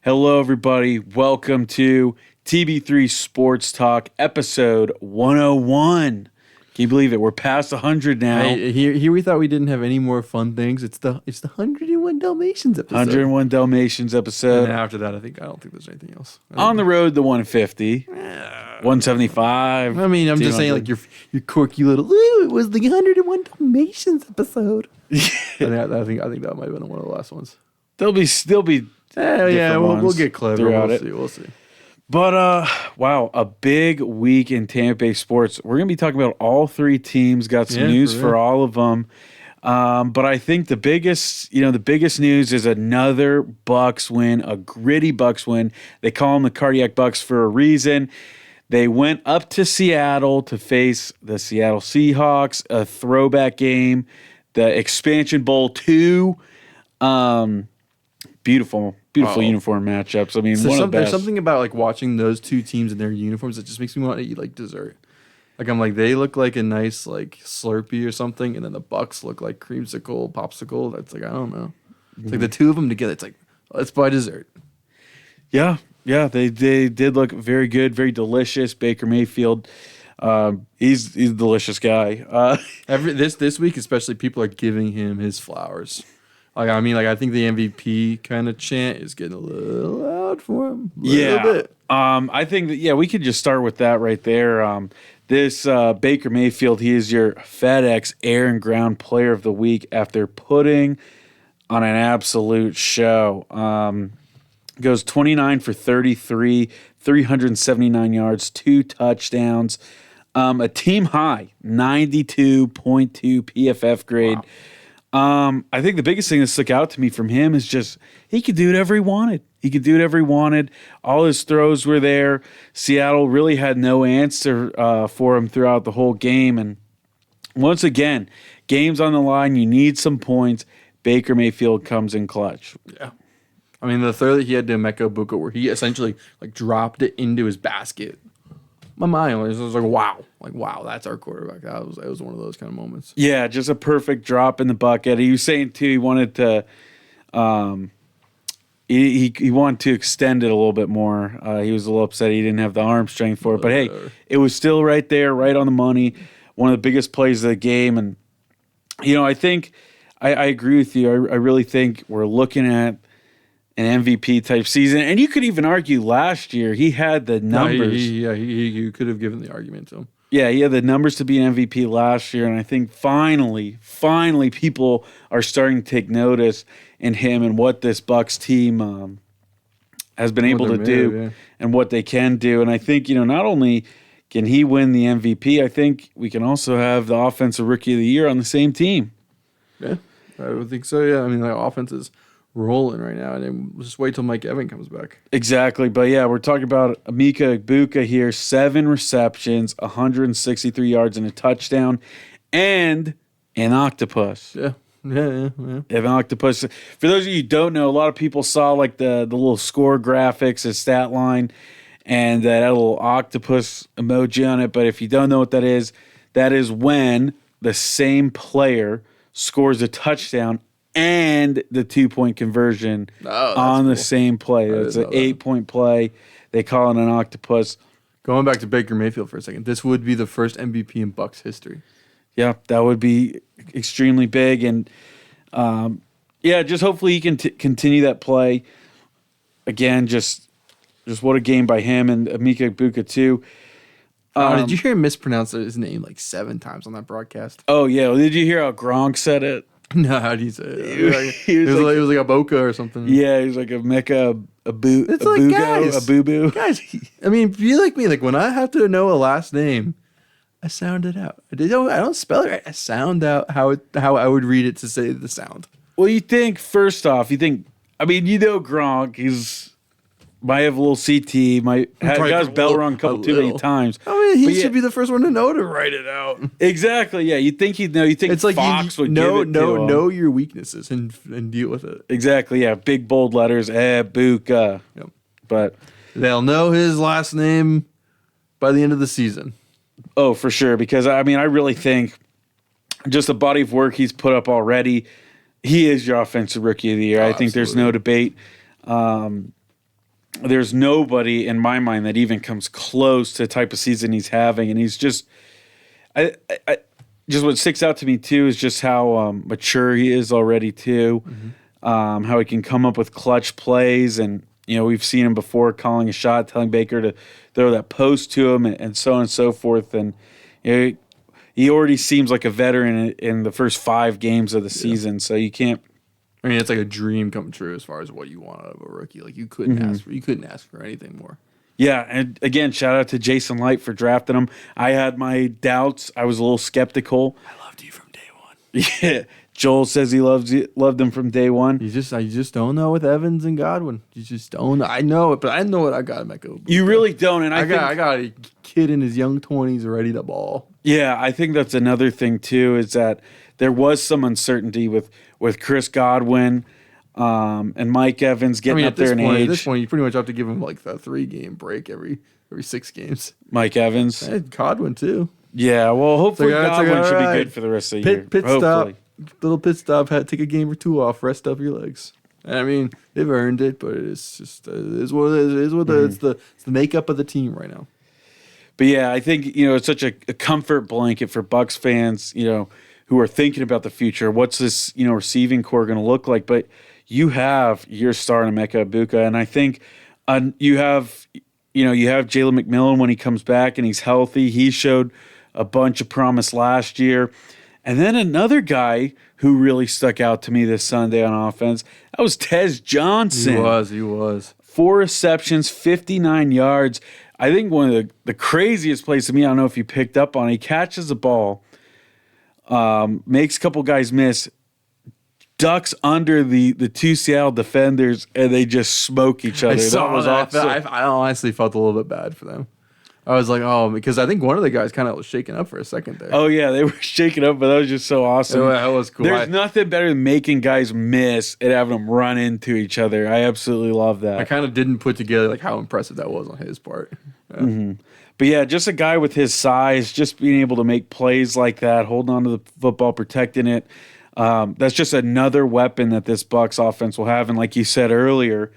Hello, everybody. Welcome to TB3 Sports Talk, episode 101. Can you believe it? We're past 100 now. Hey, here we thought we didn't have any more fun things. It's the 101 Dalmatians episode. 101 Dalmatians episode. And after that, I don't think there's anything else. On the road, the 150, 175. I mean, I'm just saying, like your quirky little. Ooh, it was the 101 Dalmatians episode. I think that might have been one of the last ones. There'll be. Yeah, we'll get clever throughout We'll see. But, wow, a big week in Tampa Bay sports. We're going to be talking about all three teams. Got some news for all of them. But I think the biggest news is another Bucs win, a gritty Bucs win. They call them the Cardiac Bucs for a reason. They went up to Seattle to face the Seattle Seahawks, a throwback game, the Expansion Bowl 2. Beautiful uniform matchups. I mean, one of the best. There's something about like watching those two teams in their uniforms that just makes me want to eat like dessert. Like I'm like they look like a nice like Slurpee or something, and then the Bucs look like creamsicle, popsicle. That's like I don't know. It's like the two of them together. It's like let's buy dessert. Yeah, they did look very good, very delicious. Baker Mayfield, he's a delicious guy. This week especially, people are giving him his flowers. I think the MVP kind of chant is getting a little loud for him. A little bit. I think that we could just start with that right there. This Baker Mayfield, he is your FedEx Air and Ground Player of the Week after putting on an absolute show. Goes 29 for 33, 379 yards, 2 touchdowns, a team high 92.2 PFF grade. Wow. I think the biggest thing that stuck out to me from him is just he could do whatever he wanted. All his throws were there. Seattle really had no answer for him throughout the whole game. And once again, game's on the line. You need some points. Baker Mayfield comes in clutch. Yeah. I mean, the throw that he had to Emeka Egbuka where he essentially like dropped it into his basket. My mind was like, wow, that's our quarterback. It was one of those kind of moments. Yeah, just a perfect drop in the bucket. He was saying too, he wanted to, he wanted to extend it a little bit more. He was a little upset he didn't have the arm strength for it, but hey, it was still right there, right on the money. One of the biggest plays of the game, and I think I agree with you. I really think we're looking at an MVP type season, and you could even argue last year he had the numbers. You could have given the argument to him. Yeah, he had the numbers to be an MVP last year, and I think finally, people are starting to take notice in him and what this Bucs team has been able to do and what they can do. And I think not only can he win the MVP, I think we can also have the Offensive Rookie of the Year on the same team. Yeah, I would think so. Yeah, I mean, the offense is rolling right now, and then just wait till Mike Evans comes back. Exactly, but yeah, we're talking about Emeka Egbuka here. 7 receptions, 163 yards, and a touchdown, and an octopus. Yeah. An octopus. For those of you who don't know, a lot of people saw like the little score graphics, a stat line, and that had a little octopus emoji on it. But if you don't know what that is when the same player scores a touchdown and the 2-point conversion on the same play. It's an 8-point play. They call it an octopus. Going back to Baker Mayfield for a second, this would be the first MVP in Bucs history. Yeah, that would be extremely big. And, just hopefully he can continue that play. Again, just what a game by him and Emeka Egbuka too. Did you hear him mispronounce his name like 7 times on that broadcast? Oh, yeah. Well, did you hear how Gronk said it? No, how do you say it? It was like a Boca or something. Yeah, he was like a Mecca, a boo, it's a like, boo guys, a boo boo. Guys, I mean, be like me. Like when I have to know a last name, I sound it out. I don't spell it right. I sound out how I would read it to say the sound. Well, first off, Gronk, might have a little CT, got his bell rung a couple too many times. I mean, he should be the first one to know to write it out. Exactly, yeah. You'd think he'd know. You think it's like Fox would give it to him. Know your weaknesses and deal with it. Exactly, yeah. Big, bold letters, Buka. Yep. But they'll know his last name by the end of the season. Oh, for sure, because, I really think just the body of work he's put up already, he is your Offensive Rookie of the Year. I think there's no debate. there's nobody in my mind that even comes close to the type of season he's having, and he's just, just what sticks out to me too is just how mature he is already too, how he can come up with clutch plays, and we've seen him before calling a shot, telling Baker to throw that post to him, and so on and so forth, and he already seems like a veteran in the first 5 games of the season, so you can't. I mean, it's like a dream come true as far as what you want out of a rookie. Like you couldn't ask for anything more. Yeah, and again, shout out to Jason Light for drafting him. I had my doubts. I was a little skeptical. I loved you from day one. Yeah, Joel says he loved him from day one. You just don't know with Evans and Godwin. You just don't know. I know it, but I know what I got him at Go. You really don't, and I got a kid in his young 20s ready to ball. Yeah, I think that's another thing too, is that there was some uncertainty with Chris Godwin and Mike Evans getting up there in age. At this point, you pretty much have to give him like a 3-game break every 6 games. Mike Evans. And Godwin too. Yeah, well, hopefully Godwin should right. be good for the rest of the year. Pit stop, little pit stop. Take a game or 2 off, rest up your legs. And I mean, they've earned it, but it's just it is what it is. It's the makeup of the team right now. But yeah, I think it's such a comfort blanket for Bucs fans, who are thinking about the future. What's this receiving core going to look like? But you have your star in Emeka Egbuka, and I think you have Jalen McMillan when he comes back and he's healthy. He showed a bunch of promise last year. And then another guy who really stuck out to me this Sunday on offense, that was Tez Johnson. He was. 4 receptions, 59 yards. I think one of the craziest plays to me, I don't know if you picked up on, he catches the ball, makes a couple guys miss, ducks under the 2 Seattle defenders, and they just smoke each other. That was awesome. I honestly felt a little bit bad for them. I was like, because I think one of the guys kind of was shaking up for a second there. Oh, yeah, they were shaking up, but that was just so awesome. That was cool. There's nothing better than making guys miss and having them run into each other. I absolutely love that. I kind of didn't put together like how impressive that was on his part. Yeah. Mm-hmm. But yeah, just a guy with his size, just being able to make plays like that, holding on to the football, protecting it. That's just another weapon that this Bucs offense will have. And like you said earlier,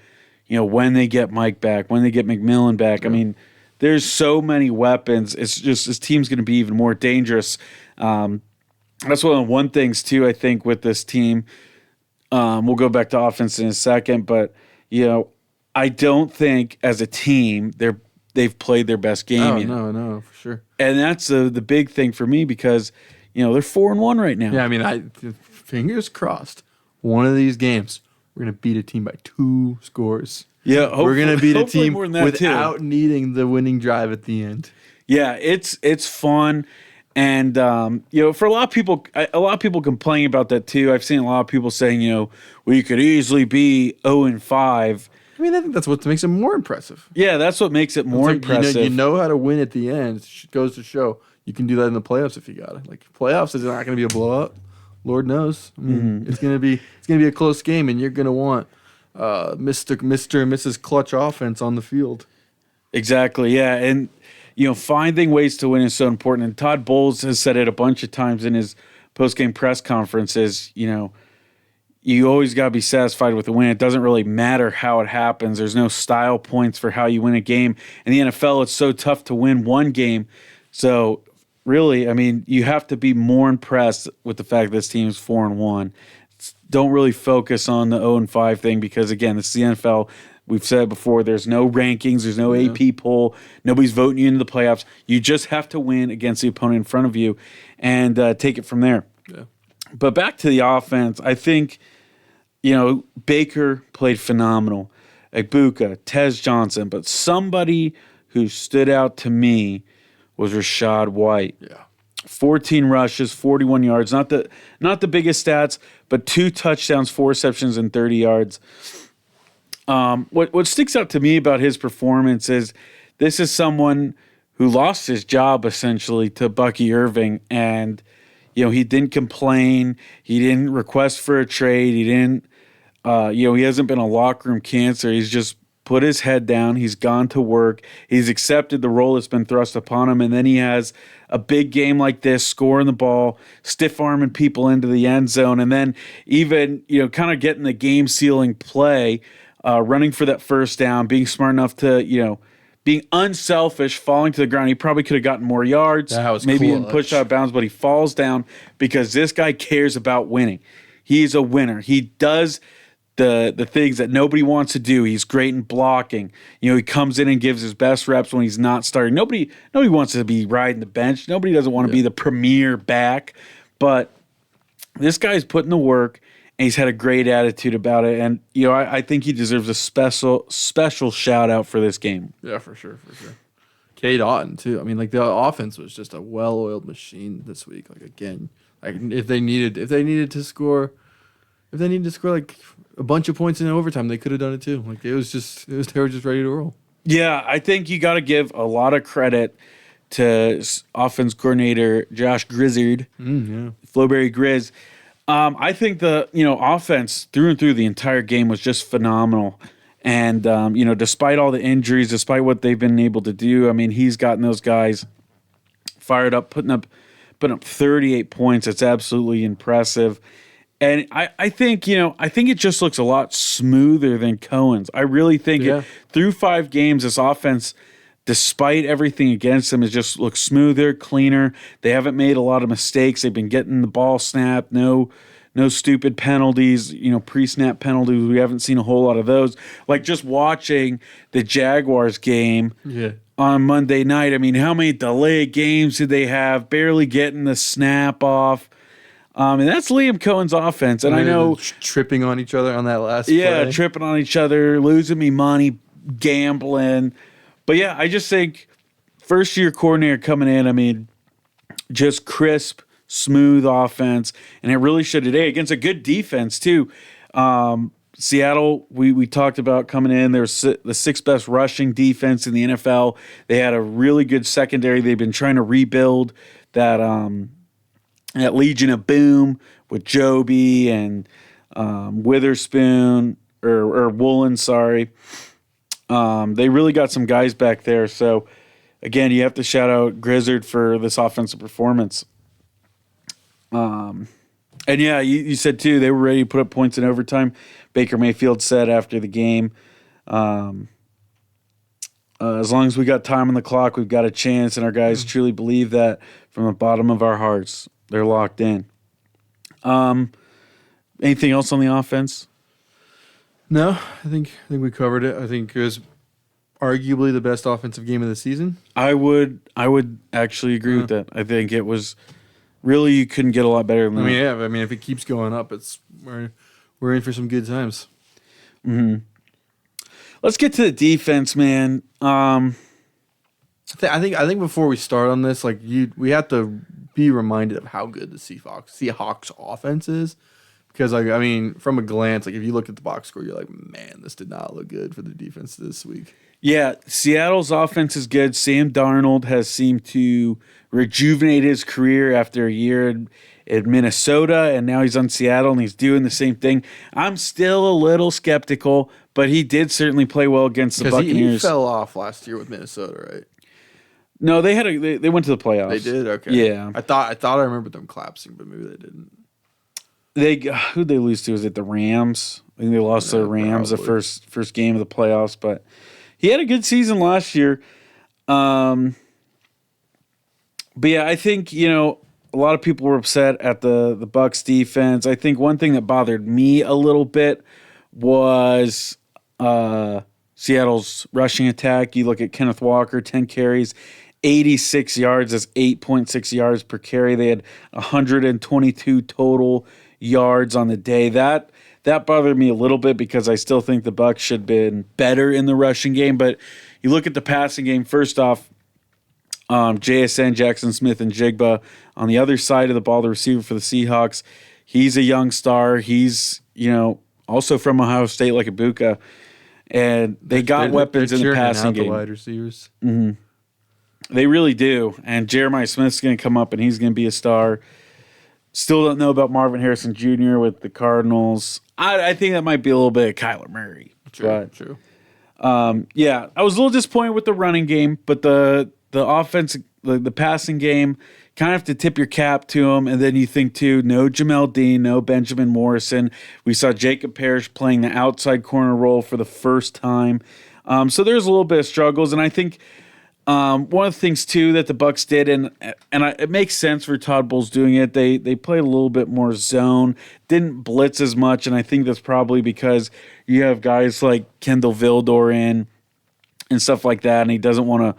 when they get Mike back, when they get McMillan back, I mean, there's so many weapons. It's just this team's going to be even more dangerous. That's one things too, I think, with this team. We'll go back to offense in a second, but I don't think as a team they've played their best game yet. No, for sure. And that's the big thing for me because they're 4-1 right now. Yeah, I mean, fingers crossed. One of these games, we're going to beat a team by 2 scores. Yeah, we're going to beat a team without needing the winning drive at the end. Yeah, it's fun, and for a lot of people complain about that too. I've seen a lot of people saying, you could easily be 0-5. I mean, I think that's what makes it more impressive. Yeah, that's what makes it more impressive. You know how to win at the end. It goes to show you can do that in the playoffs if you got it. Like playoffs is not going to be a blowout. Lord knows. I mean, it's going to be a close game, and you're going to want Mr. and Mrs. Clutch offense on the field. Exactly, yeah. And, finding ways to win is so important. And Todd Bowles has said it a bunch of times in his post-game press conferences, you always got to be satisfied with the win. It doesn't really matter how it happens. There's no style points for how you win a game. In the NFL, it's so tough to win one game. So, really, I mean, you have to be more impressed with the fact that this team is 4-1. Don't really focus on the 0-5 thing because, again, this is the NFL. We've said it before, there's no rankings, there's no AP poll, nobody's voting you into the playoffs. You just have to win against the opponent in front of you and take it from there. Yeah. But back to the offense, I think, Baker played phenomenal. Egbuka, Tez Johnson, but somebody who stood out to me was Rachaad White. Yeah. 14 rushes, 41 yards. Not the biggest stats, but 2 touchdowns, 4 receptions, and 30 yards. What sticks out to me about his performance is this is someone who lost his job essentially to Bucky Irving, and he didn't complain. He didn't request for a trade. He didn't. He hasn't been a locker room cancer. He's just put his head down. He's gone to work. He's accepted the role that's been thrust upon him. And then he has a big game like this, scoring the ball, stiff-arming people into the end zone, and then even, kind of getting the game-sealing play running for that first down, being smart enough to, being unselfish, falling to the ground. He probably could have gotten more yards, That was maybe clutch. even pushed out of bounds, but he falls down because this guy cares about winning. He's a winner. He does the things that nobody wants to do. He's great in blocking. He comes in and gives his best reps when he's not starting. Nobody wants to be riding the bench. Nobody doesn't want to be the premier back, but this guy's putting the work. And he's had a great attitude about it. And, I think he deserves a special shout out for this game. Yeah, for sure. Cade Otton, too. I mean, the offense was just a well-oiled machine this week. Again, if they needed to score a bunch of points in overtime, they could have done it too. They were just ready to roll. Yeah, I think you got to give a lot of credit to offense coordinator Josh Grizzard, Flowberry Grizz. I think the offense through and through the entire game was just phenomenal, and despite all the injuries, despite what they've been able to do, I mean he's gotten those guys fired up, putting up 38 points. It's absolutely impressive, and I think it just looks a lot smoother than Cohen's. I really think through 5 games, this offense, despite everything against them, it just looks smoother, cleaner. They haven't made a lot of mistakes. They've been getting the ball snapped. No stupid penalties, pre-snap penalties. We haven't seen a whole lot of those. Just watching the Jaguars game on Monday night. I mean, how many delayed games did they have? Barely getting the snap off. And that's Liam Cohen's offense. And I know tripping on each other on that last play. Tripping on each other, losing me money, gambling. But yeah, I just think first-year coordinator coming in, I mean, just crisp, smooth offense, and it really showed today against a good defense too. Seattle, we talked about coming in. They're the 6th best rushing defense in the NFL. They had a really good secondary. They've been trying to rebuild that Legion of Boom with Joby and Witherspoon or Woolen, sorry. They really got some guys back there. So, again, you have to shout out Grizzard for this offensive performance. And, yeah, you said, too, they were ready to put up points in overtime. Baker Mayfield said after the game, as long as we got time on the clock, we've got a chance, and our guys truly believe that from the bottom of our hearts. They're locked in. Anything else on the offense? No, I think we covered it. I think it was arguably the best offensive game of the season. I would actually agree with that. I think it was really, you couldn't get a lot better than that. I mean, if it keeps going up, we're in for some good times. Mm-hmm. Let's get to the defense, man. I think before we start on this, we have to be reminded of how good the Seahawks offense is. Because, from a glance, if you look at the box score, you're like, man, this did not look good for the defense this week. Yeah, Seattle's offense is good. Sam Darnold has seemed to rejuvenate his career after a year in Minnesota, and now he's on Seattle, and he's doing the same thing. I'm still a little skeptical, but he did certainly play well against the Buccaneers. He fell off last year with Minnesota, right? No, they went to the playoffs. They did? Okay. Yeah. I thought I remembered them collapsing, but maybe they didn't. Who'd they lose to? Was it the Rams? I think they lost to the Rams the first game of the playoffs, but he had a good season last year. But yeah, I think, a lot of people were upset at the Bucs defense. I think one thing that bothered me a little bit was Seattle's rushing attack. You look at Kenneth Walker, 10 carries, 86 yards. That's 8.6 yards per carry. They had 122 total yards on the day. That bothered me a little bit because I still think the Bucs should have been better in the rushing game. But you look at the passing game, first off, JSN, Jackson Smith, and Jigba on the other side of the ball, the receiver for the Seahawks. He's a young star. He's, also from Ohio State like Ibuka. And they got weapons in the passing game. The wide receivers. Mm-hmm. They really do. And Jeremiah Smith's going to come up, and he's going to be a star. Still don't know about Marvin Harrison Jr. with the Cardinals. I think that might be a little bit of Kyler Murray. True. Yeah, I was a little disappointed with the running game, but the offense the passing game, kind of have to tip your cap to him. And then you think, too, no Jamel Dean, no Benjamin Morrison. We saw Jacob Parrish playing the outside corner role for the first time. So there's a little bit of struggles. And I think one of the things, too, that the Bucs did, it makes sense for Todd Bowles doing it, they played a little bit more zone, didn't blitz as much. And I think that's probably because you have guys like Kendall Vildor in and stuff like that, and he doesn't want to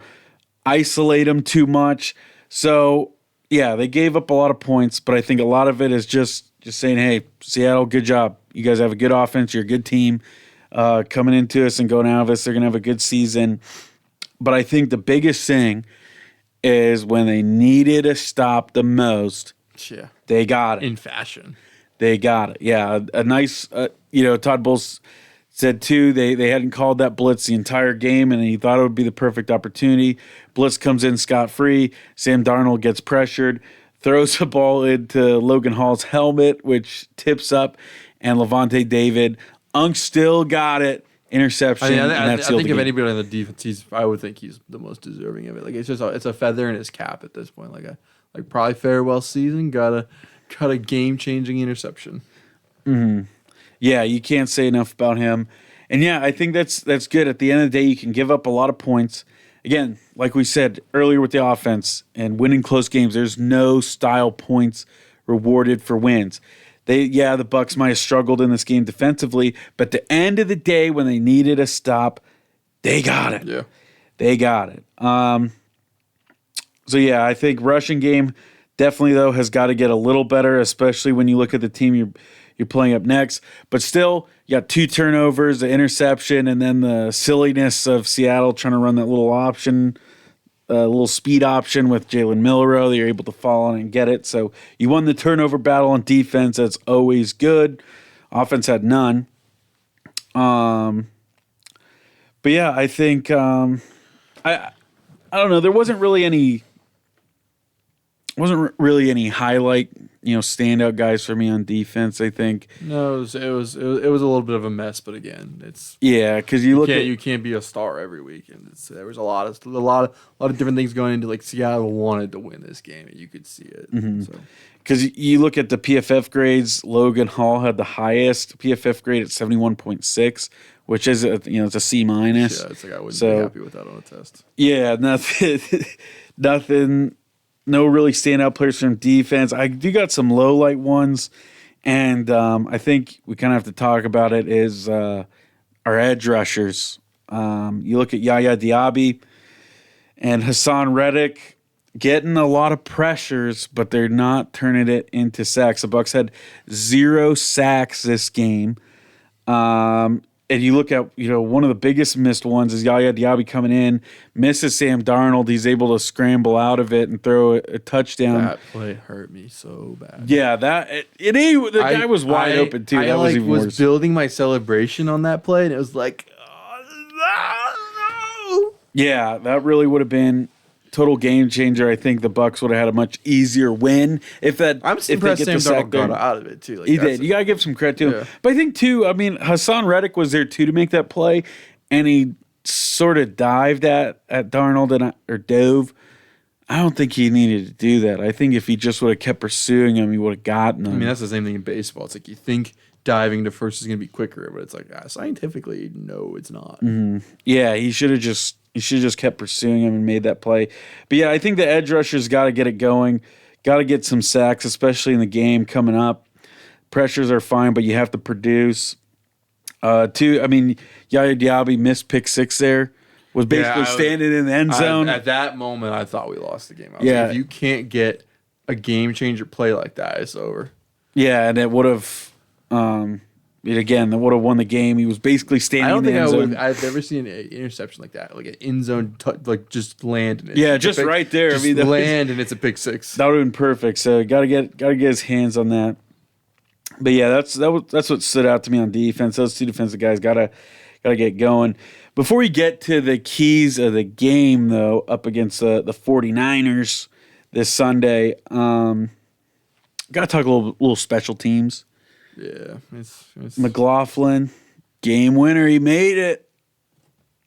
isolate him too much. So, yeah, they gave up a lot of points, but I think a lot of it is just saying, hey, Seattle, good job. You guys have a good offense. You're a good team coming into us and going out of us. They're going to have a good season. But I think the biggest thing is when they needed a stop the most, they got it. In fashion. They got it. Yeah, a nice, Todd Bowles said, too, they hadn't called that blitz the entire game, and he thought it would be the perfect opportunity. Blitz comes in scot-free. Sam Darnold gets pressured, throws the ball into Logan Hall's helmet, which tips up, and Levante David, still got it. Interception. I think if anybody on the defense, I would think he's the most deserving of it. Like it's a feather in his cap at this point. Like probably farewell season. Got a game changing interception. Mm-hmm. Yeah, you can't say enough about him. And yeah, I think that's good. At the end of the day, you can give up a lot of points. Again, like we said earlier with the offense and winning close games, there's no style points rewarded for wins. The Bucs might have struggled in this game defensively, but at the end of the day, when they needed a stop, they got it. Yeah. They got it. So yeah, I think rushing game definitely though has got to get a little better, especially when you look at the team you're playing up next. But still, you got 2 turnovers, the interception, and then the silliness of Seattle trying to run that little option. A little speed option with Jalen Milroe. You're able to fall on and get it. So you won the turnover battle on defense. That's always good. Offense had none. But yeah, I think I don't know. There wasn't really any highlight, standout guys for me on defense. I think no, it was a little bit of a mess. But again, it's because you can't be a star every week, and there was a lot of different things going into like Seattle wanted to win this game, and you could see it. Mm-hmm. So. Because you look at the PFF grades, Logan Hall had the higgest PFF grade at 71.6, which is it's a C minus. Yeah, it's like I wouldn't be happy with that on a test. Yeah, nothing. No really standout players from defense. I do got some low light ones, and I think we kind of have to talk about it. Is our edge rushers? You look at Yaya Diaby and Hassan Reddick. Getting a lot of pressures, but they're not turning it into sacks. The Bucs had 0 sacks this game. And you look at, one of the biggest missed ones is Yaya Diaby coming in, misses Sam Darnold. He's able to scramble out of it and throw a touchdown. That play hurt me so bad. Yeah, the guy was wide open too. That was even worse. Building my celebration on that play, and it was like, oh, no. Yeah, that really would have been total game changer. I think the Bucs would have had a much easier win if that. I'm impressed Sam Darnold got out of it too. He did. You gotta give some credit to him. But I think too. I mean, Hassan Reddick was there too to make that play, and he sort of dived at Darnold or dove. I don't think he needed to do that. I think if he just would have kept pursuing him, he would have gotten him. I mean, that's the same thing in baseball. It's like you think diving to first is going to be quicker, but it's like scientifically, no, it's not. Mm-hmm. Yeah, he should have just kept pursuing him and made that play. But yeah, I think the edge rushers got to get it going, got to get some sacks, especially in the game coming up. Pressures are fine, but you have to produce. Yaya Diaby missed pick 6 there. Was basically standing in the end zone. At that moment, I thought we lost the game. I was like, if you can't get a game changer play like that, it's over. Yeah, and it would have. That would have won the game. He was basically standing in the end zone. I've never seen an interception like that, like an end zone, just land in it. Yeah, just right there. Just land and it's a pick 6. That would have been perfect. So gotta get his hands on that. But yeah, that's what stood out to me on defense. Those 2 defensive guys gotta get going. Before we get to the keys of the game, though, up against the 49ers this Sunday, got to talk a little special teams. Yeah. It's McLaughlin, game winner. He made it.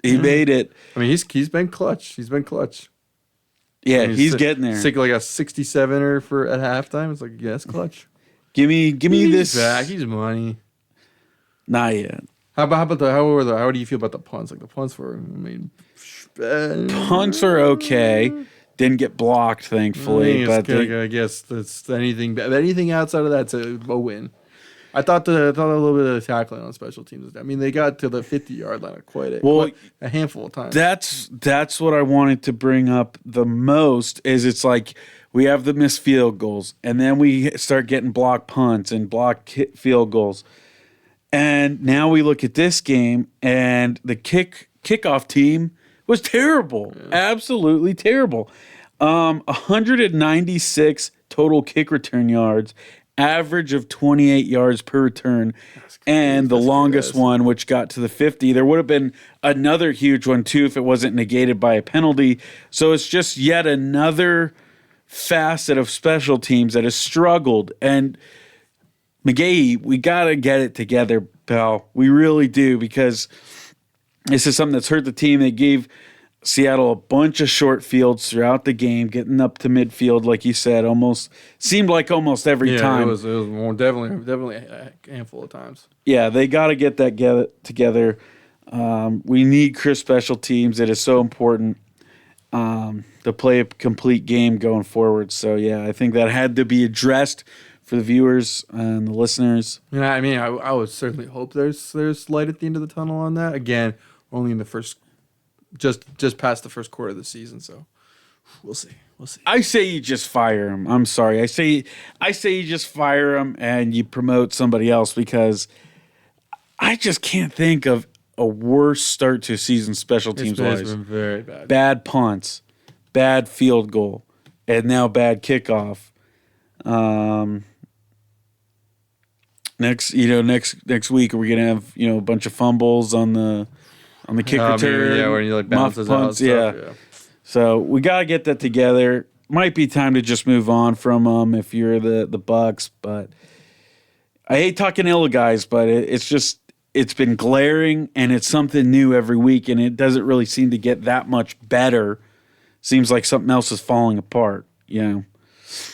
He made it. I mean, he's been clutch. He's been clutch. Yeah, he's getting there. Sick like a 67er for at halftime. It's like, yes, clutch. Give me He's this. back. He's money. Not yet. How do you feel about the punts? Like the punts were, Punts are okay. Didn't get blocked, thankfully. I guess that's anything outside of that's a win. I thought a little bit of tackling on special teams. I mean, they got to the 50-yard line quite a handful of times. That's what I wanted to bring up the most. Is it's like we have the missed field goals, and then we start getting blocked punts and blocked field goals, and now we look at this game, and the kickoff team was terrible, absolutely terrible. 196 total kick return yards. Average of 28 yards per return, and the longest one, which got to the 50. There would have been another huge one, too, if it wasn't negated by a penalty. So it's just yet another facet of special teams that has struggled. And McGahee, we got to get it together, pal. We really do, because this is something that's hurt the team. They gave Seattle a bunch of short fields throughout the game, getting up to midfield, like you said, seemed like almost every time. It was more definitely a handful of times. Yeah, they got to get that together. We need Chris special teams. It is so important to play a complete game going forward. So, yeah, I think that had to be addressed for the viewers and the listeners. Yeah, I mean, I would certainly hope there's light at the end of the tunnel on that. Again, only in the first just past the first quarter of the season, so we'll see. I say you just fire him. I'm sorry. I say you just fire him and you promote somebody else, because I just can't think of a worse start to a season special teams wise. It's been very bad. Bad punts, bad field goal, and now bad kickoff. Next week we're gonna have a bunch of fumbles on the kick return. When you like bounces out. Yeah. So we gotta get that together. Might be time to just move on from them if you're the Bucs. But I hate talking ill of guys, but it's been glaring, and it's something new every week, and it doesn't really seem to get that much better. Seems like something else is falling apart. And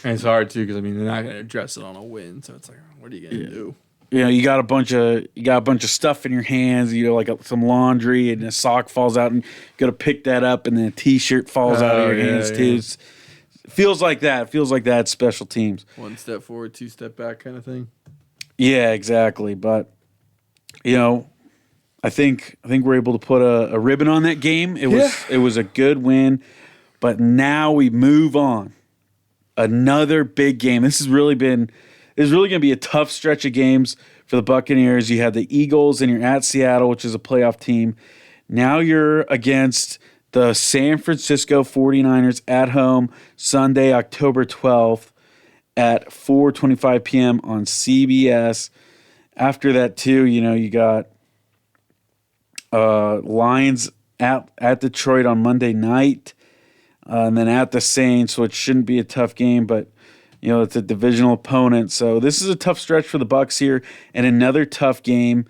it's hard too, because I mean they're not gonna address it on a win, so it's like, what are you gonna do? You got a bunch of stuff in your hands, like some laundry, and a sock falls out, and you got to pick that up, and then a T-shirt falls out of your hands too. It feels like that. It feels like that. Special teams. 1 step forward, 2 step back, kind of thing. Yeah, exactly. But I think we're able to put a ribbon on that game. It was a good win, but now we move on. Another big game. This is really going to be a tough stretch of games for the Buccaneers. You had the Eagles, and you're at Seattle, which is a playoff team. Now you're against the San Francisco 49ers at home Sunday, October 12th at 4:25 p.m. on CBS. After that, too, you got Lions at Detroit on Monday night, and then at the Saints, which shouldn't be a tough game, but it's a divisional opponent. So this is a tough stretch for the Bucs here, and another tough game.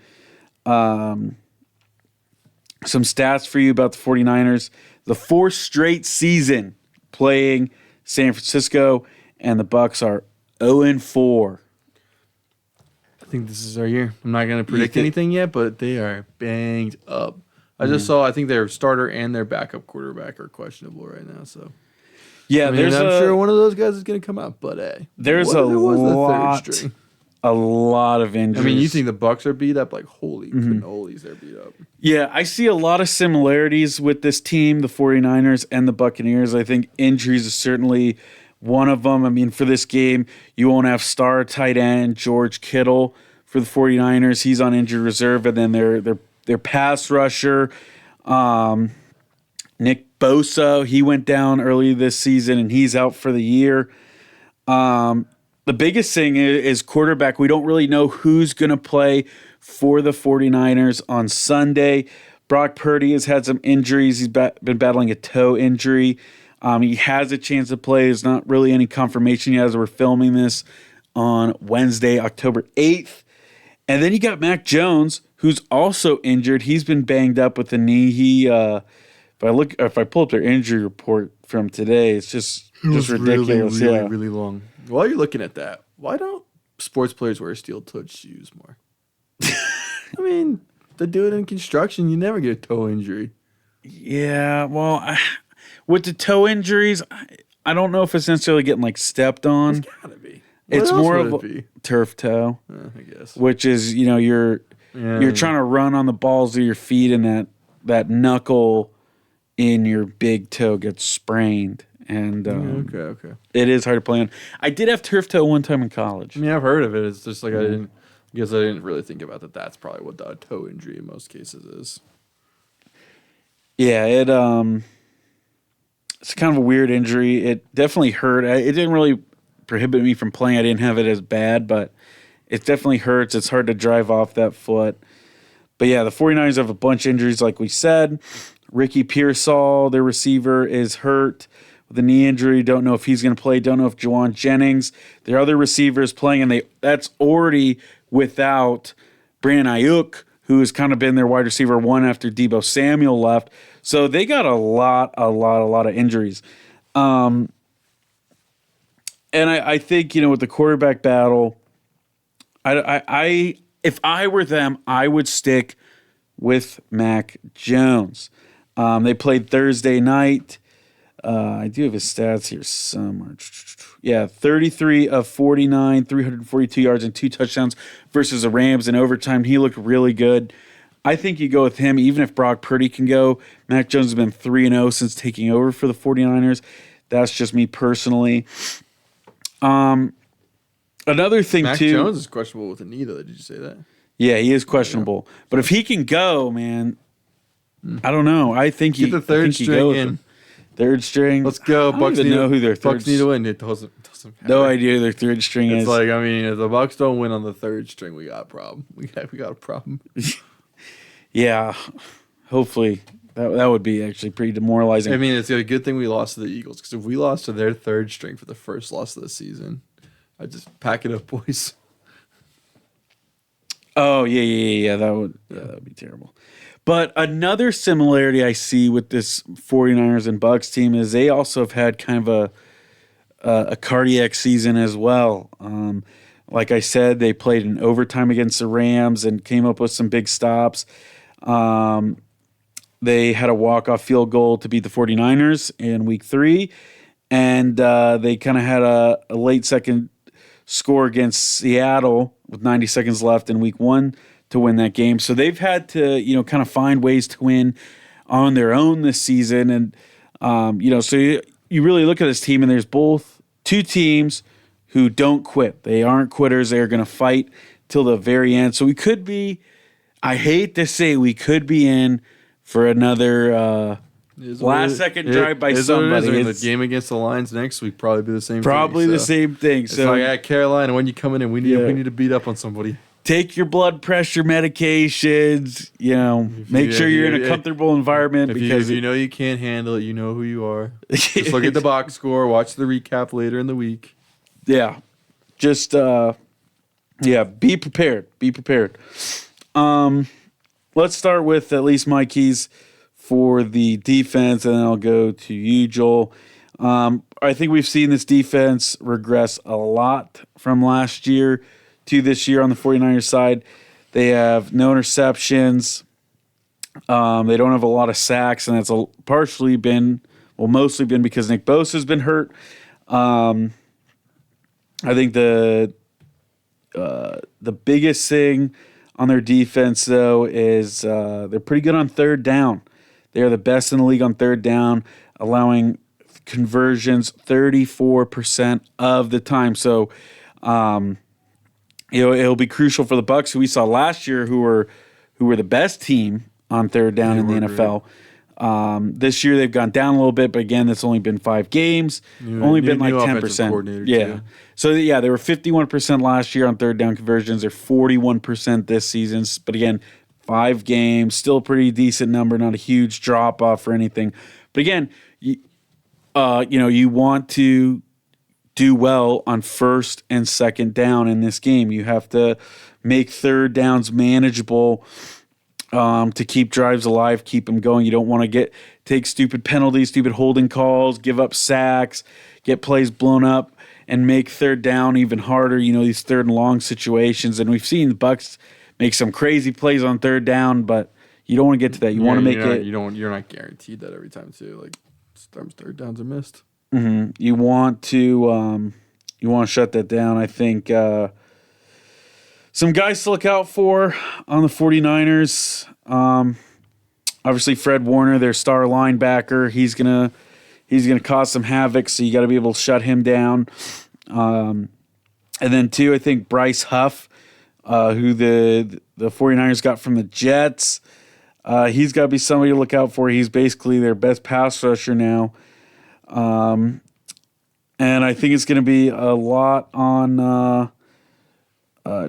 Some stats for you about the 49ers. The 4th straight season playing San Francisco, and the Bucs are 0-4. I think this is our year. I'm not going to predict anything yet, but they are banged up. I think their starter and their backup quarterback are questionable right now, so... Yeah, I'm sure one of those guys is going to come out, but there's a lot of injuries. I mean, you think the Bucs are beat up? Like, holy cannolis, they're beat up. Yeah, I see a lot of similarities with this team, the 49ers and the Buccaneers. I think injuries is certainly one of them. I mean, for this game, you won't have star tight end George Kittle for the 49ers. He's on injured reserve, and then their pass rusher, Nick Bosa, he went down early this season, and he's out for the year. The biggest thing is quarterback. We don't really know who's going to play for the 49ers on Sunday. Brock Purdy has had some injuries. He's been battling a toe injury. He has a chance to play. There's not really any confirmation yet as we're filming this on Wednesday, October 8th. And then you got Mac Jones, who's also injured. He's been banged up with the knee. He if I pull up their injury report from today, it's just ridiculous. Really, really long. While you're looking at that, why don't sports players wear steel-toed shoes more? I mean, they do it in construction. You never get a toe injury. Yeah, well, with the toe injuries, I don't know if it's necessarily getting like stepped on. It's gotta be. It's more of a turf toe, I guess. which is you're trying to run on the balls of your feet, and that knuckle in your big toe gets sprained, and okay. it is hard to play on. I did have turf toe one time in college. I mean, I've heard of it. It's just like I didn't really think about that. That's probably what the toe injury in most cases is. Yeah, it's kind of a weird injury. It definitely hurt. It didn't really prohibit me from playing. I didn't have it as bad, but it definitely hurts. It's hard to drive off that foot. But yeah, the 49ers have a bunch of injuries, like we said. Ricky Pearsall, their receiver, is hurt with a knee injury. Don't know if he's going to play. Don't know if Juwan Jennings, their other receiver, is playing, and that's already without Brandon Ayuk, who has kind of been their wide receiver one after Deebo Samuel left. So they got a lot of injuries. And I think, with the quarterback battle, if I were them, I would stick with Mac Jones. They played Thursday night. I do have his stats here somewhere. Yeah, 33 of 49, 342 yards and 2 touchdowns versus the Rams in overtime. He looked really good. I think you go with him, even if Brock Purdy can go. Mac Jones has been 3-0 since taking over for the 49ers. That's just me personally. Another thing, Mac too. Jones is questionable with a knee, though. Did you say that? Yeah, he is questionable. Yeah. But if he can go, man, I don't know. I think get the third string in. Third string. Let's go. Bucks need know who their third. Bucks need to win. It doesn't matter. No idea who their third string is. It's like, I mean, if the Bucks don't win on the third string, we got a problem. We got a problem. Yeah, hopefully that would be actually pretty demoralizing. I mean, it's a good thing we lost to the Eagles, because if we lost to their third string for the first loss of the season, I'd just pack it up, boys. Oh yeah. That would be terrible. But another similarity I see with this 49ers and Bucks team is they also have had kind of a cardiac season as well. Like I said, they played in overtime against the Rams and came up with some big stops. They had a walk-off field goal to beat the 49ers in week 3, and they kind of had a late second score against Seattle with 90 seconds left in week 1 to win that game. So they've had to, kind of find ways to win on their own this season. And, so you really look at this team, and there's both two teams who don't quit. They aren't quitters. They're going to fight till the very end. So we could be, I hate to say, we could be in for another last second drive by somebody. The game against the Lions next week probably be the same probably thing. The same thing. It's like at Carolina, when you coming in, we need to beat up on somebody. Take your blood pressure medications, make sure you're in a comfortable environment. Because you know you can't handle it, you know who you are. Just look at the box score, watch the recap later in the week. Yeah. Just, be prepared. Be prepared. Let's start with at least my keys for the defense, and then I'll go to you, Joel. I think we've seen this defense regress a lot from last year to this year on the 49ers side. They have no interceptions. They don't have a lot of sacks, and that's mostly been because Nick Bosa has been hurt. I think the biggest thing on their defense, though, is they're pretty good on third down. They are the best in the league on third down, allowing conversions 34% of the time. So, it'll be crucial for the Bucs, who we saw last year, who were the best team on third down in the NFL. This year they've gone down a little bit, but again, it's only been 5 games. Only been like 10%. Yeah. Too. So they were 51% last year on third down conversions. They're 41% this season. But again, 5 games, still a pretty decent number, not a huge drop off or anything. But again, you want to do well on first and second down in this game. You have to make third downs manageable. to keep drives alive, keep them going. You don't want to take stupid penalties, stupid holding calls, give up sacks, get plays blown up, and make third down even harder. These third and long situations, and we've seen the Bucs make some crazy plays on third down, but you don't want to get to that. You want to make it. You're not guaranteed that every time too. Like sometimes third downs are missed. Mm-hmm. You want to shut that down. I think some guys to look out for on the 49ers. Obviously, Fred Warner, their star linebacker, he's gonna cause some havoc. So you got to be able to shut him down. And then two, I think Bryce Huff, who the 49ers got from the Jets. He's got to be somebody to look out for. He's basically their best pass rusher now. And I think it's going to be a lot on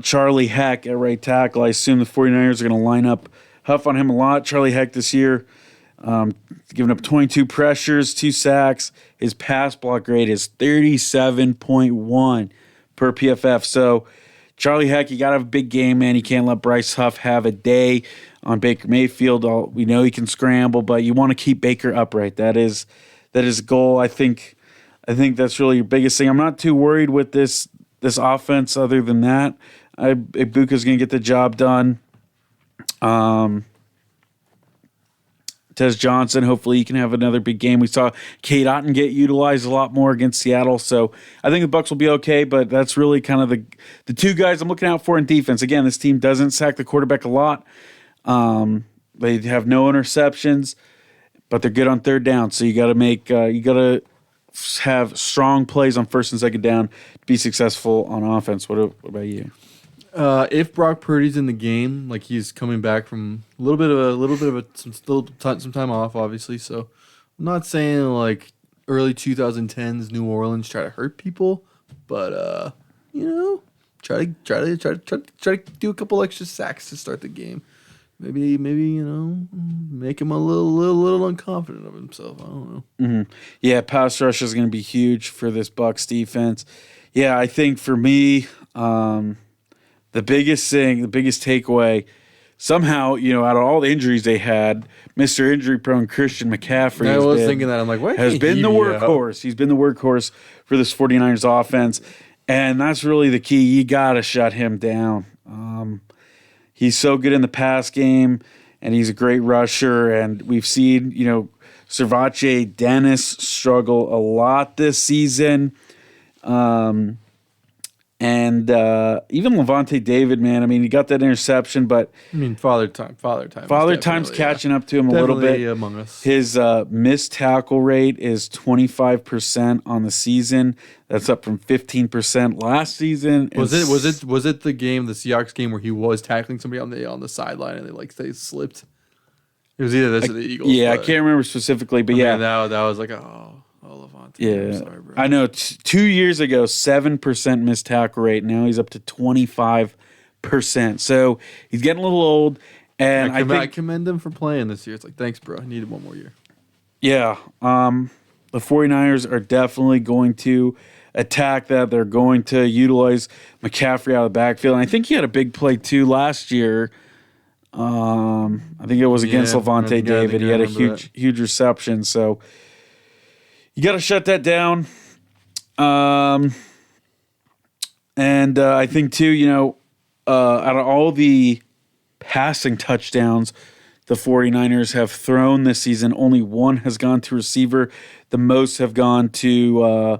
Charlie Heck at right tackle. I assume the 49ers are going to line up Huff on him a lot. Charlie Heck this year, giving up 22 pressures, 2 sacks. His pass block grade is 37.1 per PFF. So Charlie Heck, you got to have a big game, man. You can't let Bryce Huff have a day on Baker Mayfield. We know he can scramble, but you want to keep Baker upright. That is a goal. I think that's really your biggest thing. I'm not too worried with this offense other than that. Ibuka's going to get the job done. Tez Johnson, hopefully he can have another big game. We saw Kate Otten get utilized a lot more against Seattle, so I think the Bucs will be okay, but that's really kind of the two guys I'm looking out for in defense. Again, this team doesn't sack the quarterback a lot. They have no interceptions, but they're good on third down, so you got to have strong plays on first and second down to be successful on offense. What about you? If Brock Purdy's in the game, like he's coming back from a little bit of some time off, obviously. So I'm not saying like early 2010s New Orleans try to hurt people, but try to do a couple extra sacks to start the game. Maybe make him a little unconfident of himself. I don't know. Mm-hmm. Yeah, pass rush is going to be huge for this Bucs defense. Yeah, I think for me. The biggest takeaway, somehow, out of all the injuries they had, Mr. Injury-prone Christian McCaffrey thinking that. I'm like, what? Has been the workhorse. He's been the workhorse for this 49ers offense, and that's really the key. You got to shut him down. He's so good in the pass game, and he's a great rusher, and we've seen, Servace Dennis struggle a lot this season. And even Levante David, man, I mean, he got that interception, but Father Time's catching up to him a little bit. Among us. His missed tackle rate is 25% on the season. That's up from 15% last season. Was it the Seahawks game where he was tackling somebody on the sideline and they slipped? It was either this or the Eagles. Yeah, I can't remember specifically, but that was like Levante. Yeah, sorry, bro. I know. 2 years ago, 7% missed tackle rate. Now he's up to 25%. So he's getting a little old. And I commend him for playing this year. It's like, thanks, bro. I needed one more year. Yeah. The 49ers are definitely going to attack that. They're going to utilize McCaffrey out of the backfield. And I think he had a big play, too, last year. I think it was against Levante David. He had a huge reception. So you got to shut that down. And I think, too, out of all the passing touchdowns the 49ers have thrown this season, only one has gone to receiver. The most have gone to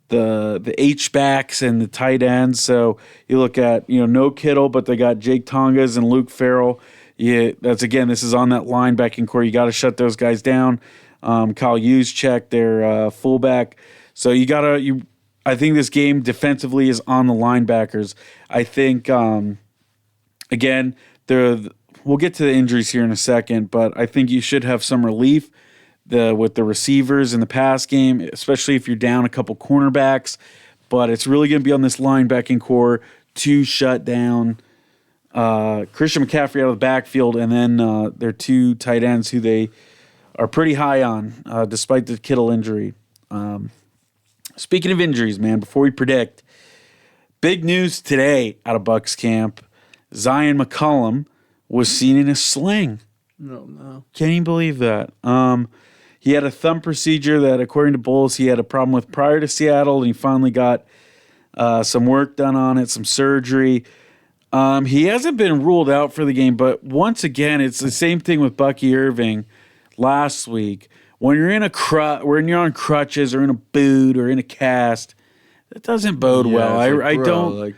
the H-backs and the tight ends. So you look at, no Kittle, but they got Jake Tongas and Luke Farrell. Yeah, this is on that linebacking core. You got to shut those guys down. Kyle Juszczyk, their fullback. So I think this game defensively is on the linebackers. I think, again, we'll get to the injuries here in a second, but I think you should have some relief with the receivers in the pass game, especially if you're down a couple cornerbacks. But it's really going to be on this linebacking core to shut down Christian McCaffrey out of the backfield, and then their two tight ends who they are pretty high on, despite the Kittle injury. Speaking of injuries, man, before we predict, big news today out of Bucs camp. Zion McCollum was seen in a sling. No. Can't even believe that. He had a thumb procedure that, according to Bowles, he had a problem with prior to Seattle, and he finally got some work done on it, some surgery. He hasn't been ruled out for the game, but once again, it's the same thing with Bucky Irving last week. When you're when you're on crutches or in a boot or in a cast, that doesn't bode well. I don't like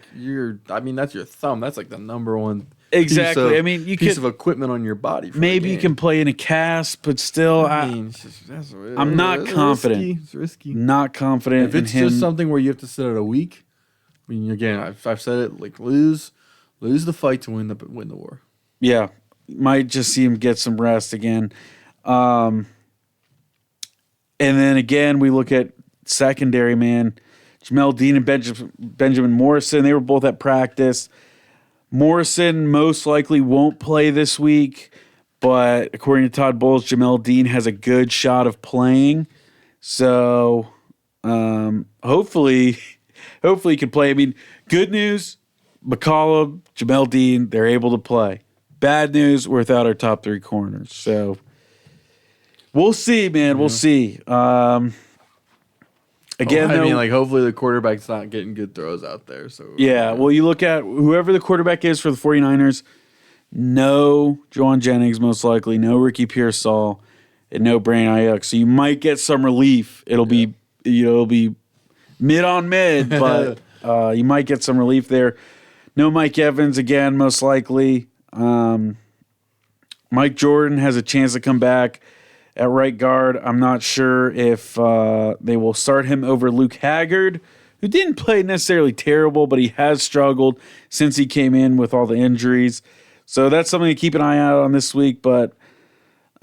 that's your thumb. That's like the number one exactly. piece of equipment on your body. Maybe you can play in a cast, but still, I'm not confident. It's risky. Not confident. If it's just something where you have to sit out a week, I mean, again, I've said it, like lose the fight to win the war. Yeah, might just see him get some rest again. And then again, we look at secondary, man. Jamel Dean and Benjamin Morrison, they were both at practice. Morrison most likely won't play this week, but according to Todd Bowles, Jamel Dean has a good shot of playing. So hopefully he can play. I mean, good news, McCollum, Jamel Dean, they're able to play. Bad news, we're without our top 3 corners. So we'll see, man. We'll see. Again, hopefully the quarterback's not getting good throws out there. So yeah, well, you look at whoever the quarterback is for the 49ers, no Juwan Jennings most likely, no Ricky Pearsall, and no Brandon Ayuk. So you might get some relief. It'll be mid on mid, but you might get some relief there. No Mike Evans again, most likely. Mike Jordan has a chance to come back at right guard. I'm not sure if they will start him over Luke Haggard, who didn't play necessarily terrible, but he has struggled since he came in with all the injuries. So that's something to keep an eye out on this week. But,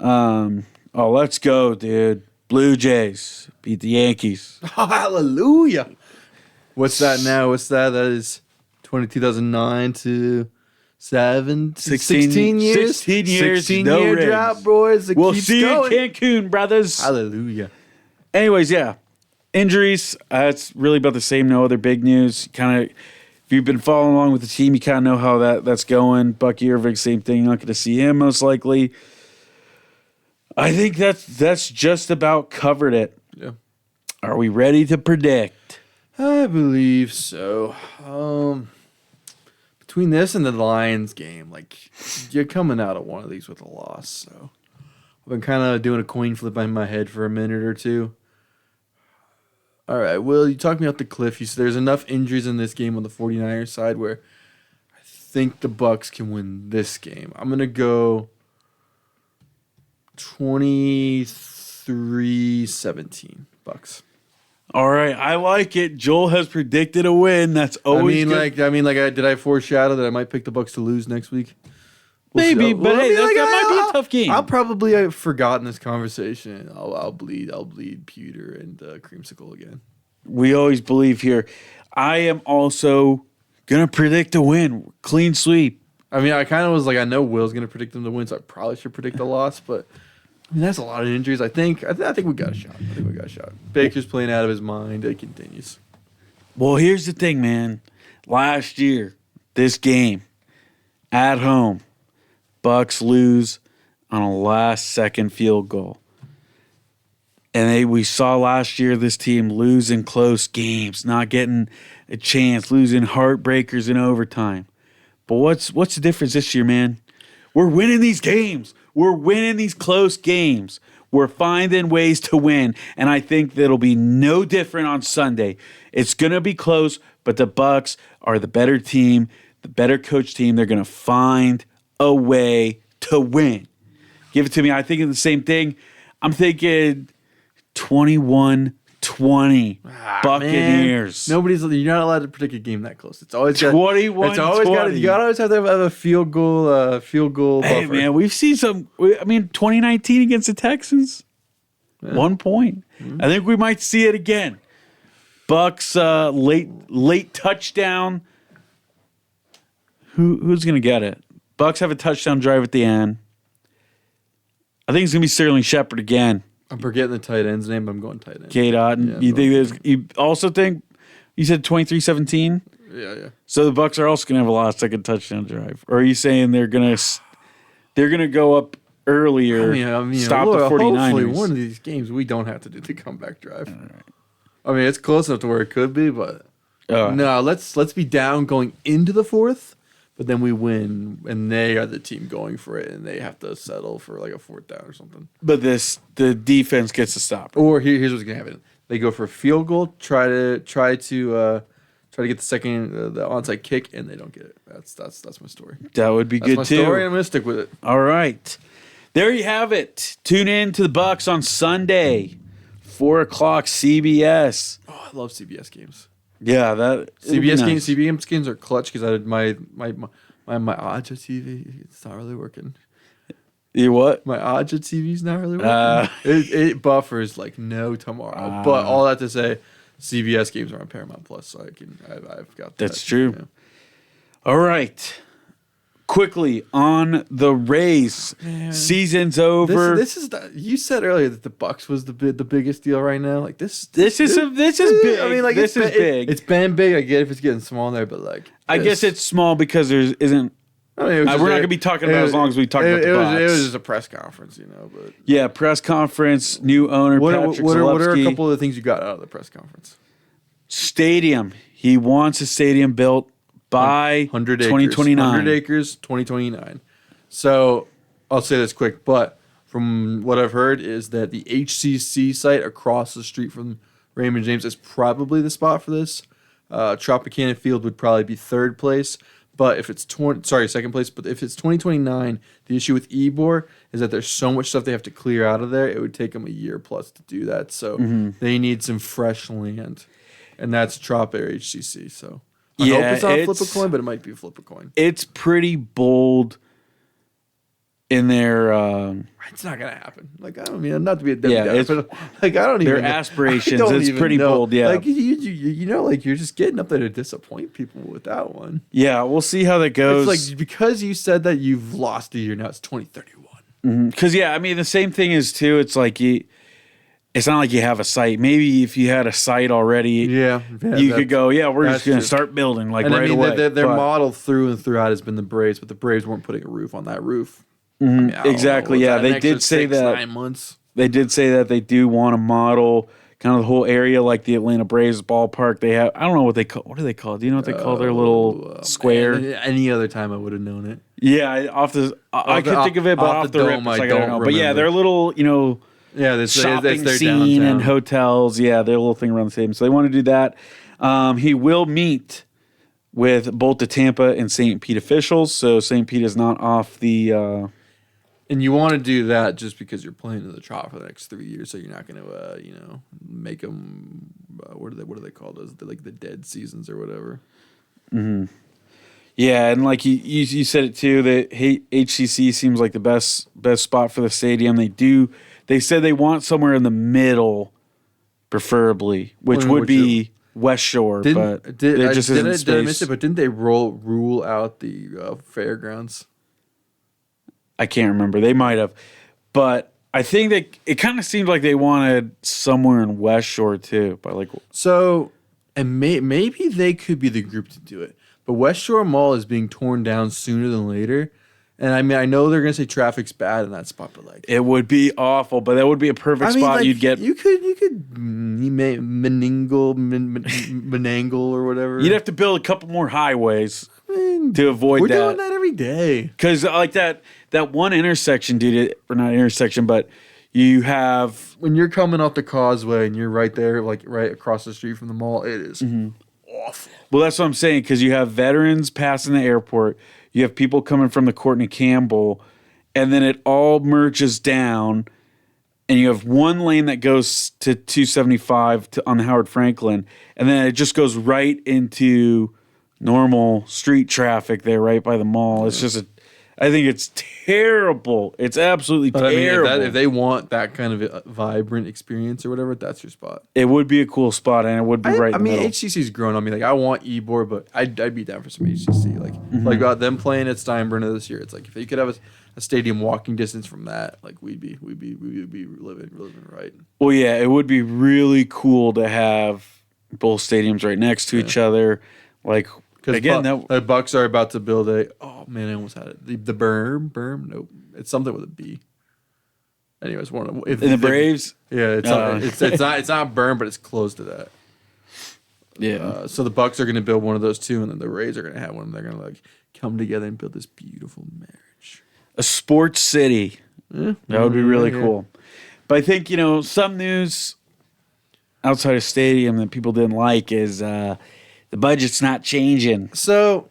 let's go, dude. Blue Jays beat the Yankees. Oh, hallelujah. What's that now? That is 2009 to 16 years. 16-year drought, boys. We'll see you in Cancun, brothers. Hallelujah. Anyways, yeah. Injuries, it's really about the same. No other big news. Kind of, if you've been following along with the team, you kind of know how that's going. Bucky Irving, same thing. Not going to see him most likely. I think that's just about covered it. Yeah. Are we ready to predict? I believe so. Between this and the Lions game, you're coming out of one of these with a loss. So I've been kind of doing a coin flip in my head for a minute or two. All right, Will, you talked me off the cliff. You said there's enough injuries in this game on the 49ers side where I think the Bucs can win this game. I'm going to go 23-17 Bucs. All right, I like it. Joel has predicted a win. That's always good. Did I foreshadow that I might pick the Bucs to lose next week? Maybe, but hey, that might be a tough game. I'll probably have forgotten this conversation. I'll bleed pewter and creamsicle again. We always believe here. I am also gonna predict a win, clean sweep. I mean, I kind of was like, I know Will's gonna predict them to win, so I probably should predict a loss. But I mean, that's a lot of injuries. I think we got a shot. Baker's playing out of his mind. It continues. Well, here's the thing, man. Last year, this game at home, Bucs lose on a last-second field goal. And we saw last year this team lose in close games, not getting a chance, losing heartbreakers in overtime. But what's the difference this year, man? We're winning these games. We're winning these close games. We're finding ways to win. And I think that'll be no different on Sunday. It's going to be close, but the Bucs are the better team, the better coach team. They're going to find a way to win. Give it to me. I think it's the same thing. I'm thinking 21-20 Buccaneers. Man. You're not allowed to predict a game that close. It's always 21-20. You always have to have a field goal buffer. Hey man, we've seen some. 2019 against the Texans, 1 point. Mm-hmm. I think we might see it again. Bucks late touchdown. Who's gonna get it? Bucks have a touchdown drive at the end. I think it's gonna be Sterling Shepard again. I'm forgetting the tight end's name, but I'm going tight end. Kate Otten. Yeah, you also think you said 23-17? Yeah. So the Bucs are also gonna have a last second touchdown drive. Or are you saying they're gonna They're going to go up earlier, stop the 49ers. Hopefully one of these games we don't have to do the comeback drive. I mean, it's close enough to where it could be, but no, let's be down going into the fourth, but then we win, and they are the team going for it, and they have to settle for like a fourth down or something. But the defense gets to stop. Or here's what's gonna happen: they go for a field goal, try to get the second the onside kick, and they don't get it. That's my story. That would be good too. That's my story, and I'm gonna stick with it. All right, there you have it. Tune in to the Bucks on Sunday, 4:00 CBS. Oh, I love CBS games. Yeah, that CBS games are clutch because I had my Aja TV. It's not really working. You what? My Aja TV's not really working. It buffers like no tomorrow. But all that to say, CBS games are on Paramount Plus, so I've got that. That's true. Yeah. All right. Quickly on the race. Man. Season's over. This is you said earlier that the Bucks was the biggest deal right now. Like this is big. I mean, like this is big. It's been big. I get if it's getting small there, but like I guess it's small because there isn't. I mean, we're not going to be talking about as long as we talk about the Bucks. It was just a press conference, But yeah, press conference, new owner Patrick what are a Zalewski. couple of the things you got out of the press conference? Stadium. He wants a stadium built by 2029. 100 acres, 2029. So I'll say this quick, but from what I've heard is that the HCC site across the street from Raymond James is probably the spot for this. Tropicana Field would probably be third place. But if it's second place. But if it's 2029, the issue with Ybor is that there's so much stuff they have to clear out of there. It would take them a year plus to do that. So they need some fresh land, and that's Trop or HCC. So I hope it's not flip a coin, but it might be flip a coin. It's pretty bold in their. It's not gonna happen. Like I don't mean not to be a dead guy, but like I don't even. Their aspirations. It's pretty bold. Yeah, like like you're just getting up there to disappoint people with that one. Yeah, we'll see how that goes. It's like because you said that you've lost a year now. It's 2031. Because I mean the same thing is too. It's like it's not like you have a site. Maybe if you had a site already, you could go. Yeah, we're just gonna start building like right away. Their model through and throughout has been the Braves, but the Braves weren't putting a roof on that roof. Exactly. Yeah, they did say that. 9 months. They did say that they do want to model kind of the whole area like the Atlanta Braves ballpark. They have. I don't know what they call. What do they call it? Do you know what they call their little square? Man, any other time I would have known it. Yeah, I could think of it, but off the rip, I don't know. But yeah, their little shopping their scene downtown. and hotels. Yeah, their little thing around the stadium. So they want to do that. He will meet with both the Tampa and St. Pete officials. So St. Pete is not off the. And you want to do that just because you're playing in the Trop for the next 3 years, so you're not going to, make them. What are they called? Those like the dead seasons or whatever. Mm-hmm. Yeah, and like you said it too. That HCC seems like the best spot for the stadium. They said they want somewhere in the middle, preferably, which would be West Shore. Did I miss it? But didn't they rule out the fairgrounds? I can't remember. They might have, but I think that it kind of seemed like they wanted somewhere in West Shore too. But maybe they could be the group to do it. But West Shore Mall is being torn down sooner than later, and I mean I know they're gonna say traffic's bad in that spot, but like it would be awful. But that would be a perfect spot. Like, you'd get you could menangle or whatever. You'd have to build a couple more highways to avoid that. We're doing that every day because like that one intersection, dude, or not intersection, but you have when you're coming off the causeway and you're right there, like right across the street from the mall. It is awful. Well, that's what I'm saying because you have veterans passing the airport, you have people coming from the Courtney Campbell, and then it all merges down, and you have one lane that goes to 275 on the Howard Franklin, and then it just goes right into normal street traffic there right by the mall. It's just I think it's terrible. It's absolutely terrible. I mean, if they want that kind of a vibrant experience or whatever, that's your spot. It would be a cool spot, and it would be right in the middle. HCC's grown on me. Like, I want Ybor, but I'd be down for some HCC. Like about them playing at Steinbrenner this year. It's like if you could have a stadium walking distance from that, like we'd be living right. Well, yeah, it would be really cool to have both stadiums right next to each other. Like, again, the Bucks are about to build I almost had it. The berm, nope. It's something with a B. Anyways, one of In the Braves? Yeah, it's not Burn, but it's close to that. Yeah. So the Bucks are going to build one of those two, and then the Rays are going to have one. And they're going to like come together and build this beautiful marriage. A sports city. Yeah, That would be really cool. But I think, some news outside of stadium that people didn't like is the budget's not changing. So,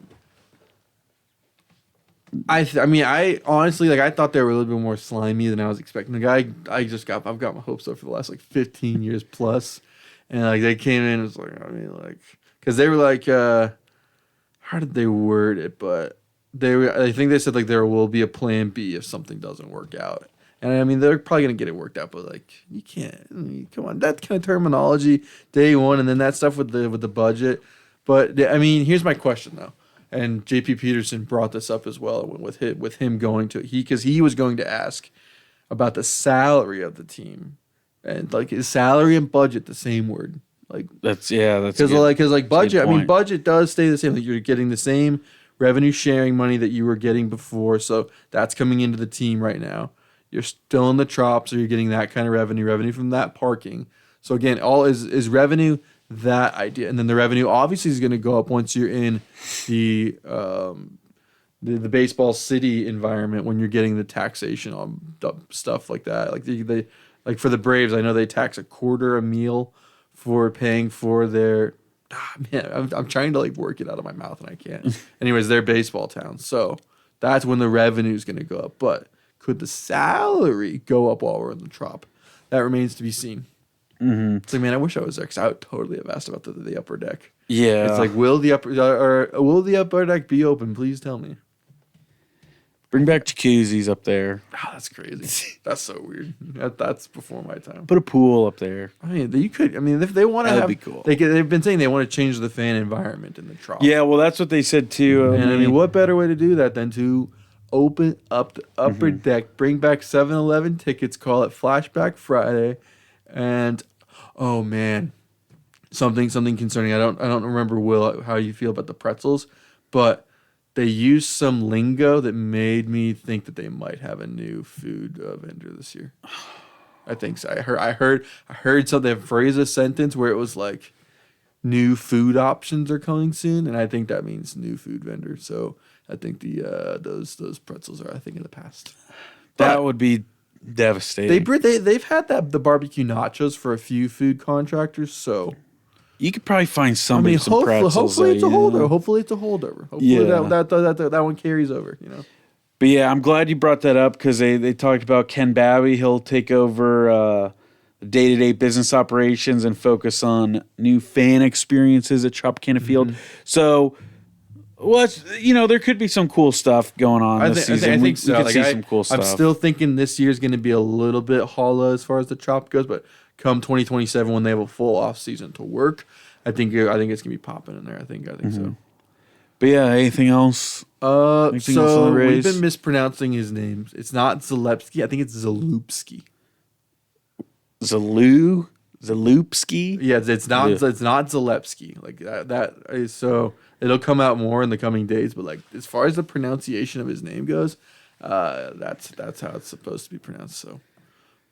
I honestly, like, I thought they were a little bit more slimy than I was expecting. I've got my hopes up for the last, like, 15 years plus. And, like, they came in, it's like, because they were like, how did they word it? But I think they said, like, there will be a plan B if something doesn't work out. And I mean, they're probably going to get it worked out, but like, you can't, come on, that kind of terminology day one, and then that stuff with the budget. But I mean, here's my question though, and JP Peterson brought this up as well with him going to because he was going to ask about the salary of the team, and like, is salary and budget the same word? Like that's because budget. I mean, budget does stay the same. Like, you're getting the same revenue sharing money that you were getting before, so that's coming into the team right now. You're still in the trop, so you're getting that kind of revenue from that parking. So again, all is revenue, that idea, and then the revenue obviously is going to go up once you're in the baseball city environment when you're getting the taxation on stuff like that. Like they like for the Braves, I know they tax a quarter a meal for paying for their. I'm trying to like work it out of my mouth and I can't. Anyways, their baseball town. So that's when the revenue is going to go up, but. Could the salary go up while we're in the trop? That remains to be seen. Mm-hmm. It's like, man, I wish I was there because I would totally have asked about the upper deck. Yeah, it's like, will the upper deck be open? Please tell me. Bring back jacuzzis up there. Oh, that's crazy. That's so weird. That's before my time. Put a pool up there. I mean, you could. I mean, if they want to, that'd be cool. They've been saying they want to change the fan environment in the trop. Yeah, well, that's what they said too. And I mean, what better way to do that than to open up the upper deck, bring back 7-Eleven tickets, call it Flashback Friday, and oh man, something concerning. I don't remember, Will, how you feel about the pretzels, but they used some lingo that made me think that they might have a new food vendor this year. I think so. I heard something, a sentence where it was like new food options are coming soon, and I think that means new food vendor. So I think those pretzels are, I think, in the past. That would be devastating. They've had the barbecue nachos for a few food contractors, so you could probably find somebody some pretzels. Hopefully it's a holdover. Hopefully that one carries over. But yeah, I'm glad you brought that up because they talked about Ken Babby. He'll take over day-to-day business operations and focus on new fan experiences at Tropicana Field. So. Well, there could be some cool stuff going on this season. I think so. We could see some cool stuff. I'm still thinking this year is going to be a little bit hollow as far as the Trop goes, but come 2027 when they have a full off season to work, I think it's going to be popping in there. I think so. But yeah, anything else? Anything else on the Rays? We've been mispronouncing his name. It's not Zalewski. I think it's Zalupski. Zalupski? Yeah, it's not Zalewski. Like that is so. It'll come out more in the coming days, but like as far as the pronunciation of his name goes, that's how it's supposed to be pronounced. So,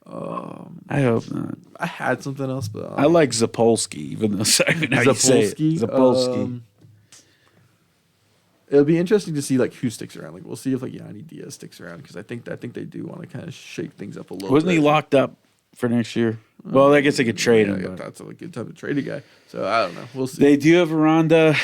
I hope not. I had something else, but I like Zapolsky, even though I don't know how you say it. Zapolsky. It'll be interesting to see like who sticks around. Like we'll see if like Yanni Diaz sticks around because I think they do want to kind of shake things up a little. Wasn't he locked up for next year? Well, I guess they could trade him. That's a good time to trade a guy. So I don't know. We'll see. They do have Aranda.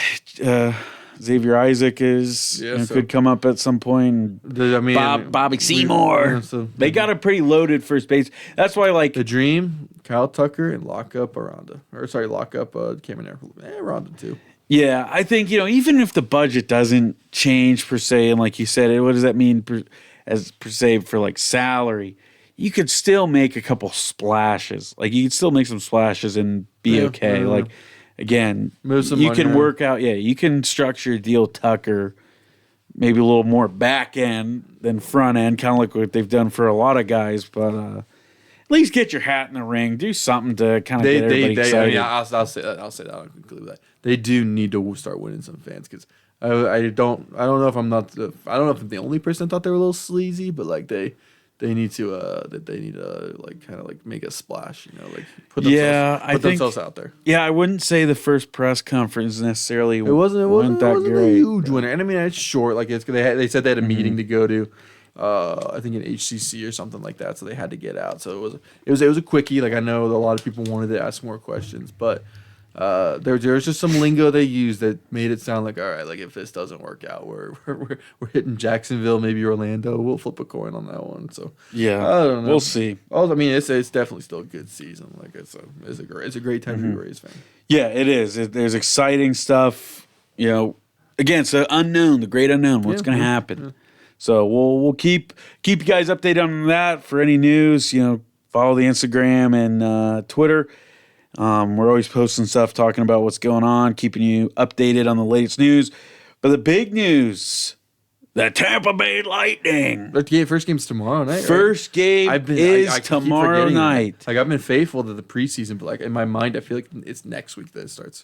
Xavier Isaac could come up at some point. Bobby Seymour. They got a pretty loaded first base. That's why, like the Dream, Kyle Tucker, and lock up Cameron Aranda too. Yeah, I think even if the budget doesn't change per se, and like you said, what does that mean per se for like salary? You could still make a couple splashes. Like you could still make some splashes and be okay. Yeah. Like again, you can work out. Yeah, you can structure a deal Tucker, maybe a little more back end than front end, kind of like what they've done for a lot of guys. But at least get your hat in the ring. Do something to kind of get everybody excited. I'll say that. I'll conclude that they do need to start winning some fans because I don't know if I'm the only person that thought they were a little sleazy, but like they need to like kind of like make a splash, like put themselves out there. Yeah, I wouldn't say the first press conference necessarily It wasn't that a great. huge winner, and I mean it's short. Like they said they had a meeting to go to, I think an HCC or something like that, so they had to get out. So it was a quickie. Like I know a lot of people wanted to ask more questions, but there's just some lingo they used that made it sound like, all right, like if this doesn't work out, we're hitting Jacksonville, maybe Orlando. We'll flip a coin on that one. So Yeah, I don't know. we'll see. I mean, it's definitely still a good season. Like it's a great time to be a Rays fan. Yeah, it is. There's exciting stuff. Again, it's the unknown, the great unknown. What's going to happen? Yeah. So we'll keep you guys updated on that. For any news, follow the Instagram and Twitter. We're always posting stuff, talking about what's going on, keeping you updated on the latest news. But the big news, the Tampa Bay Lightning. First game's tomorrow night. First game is tomorrow night. Like I've been faithful to the preseason, but like in my mind, I feel like it's next week that it starts.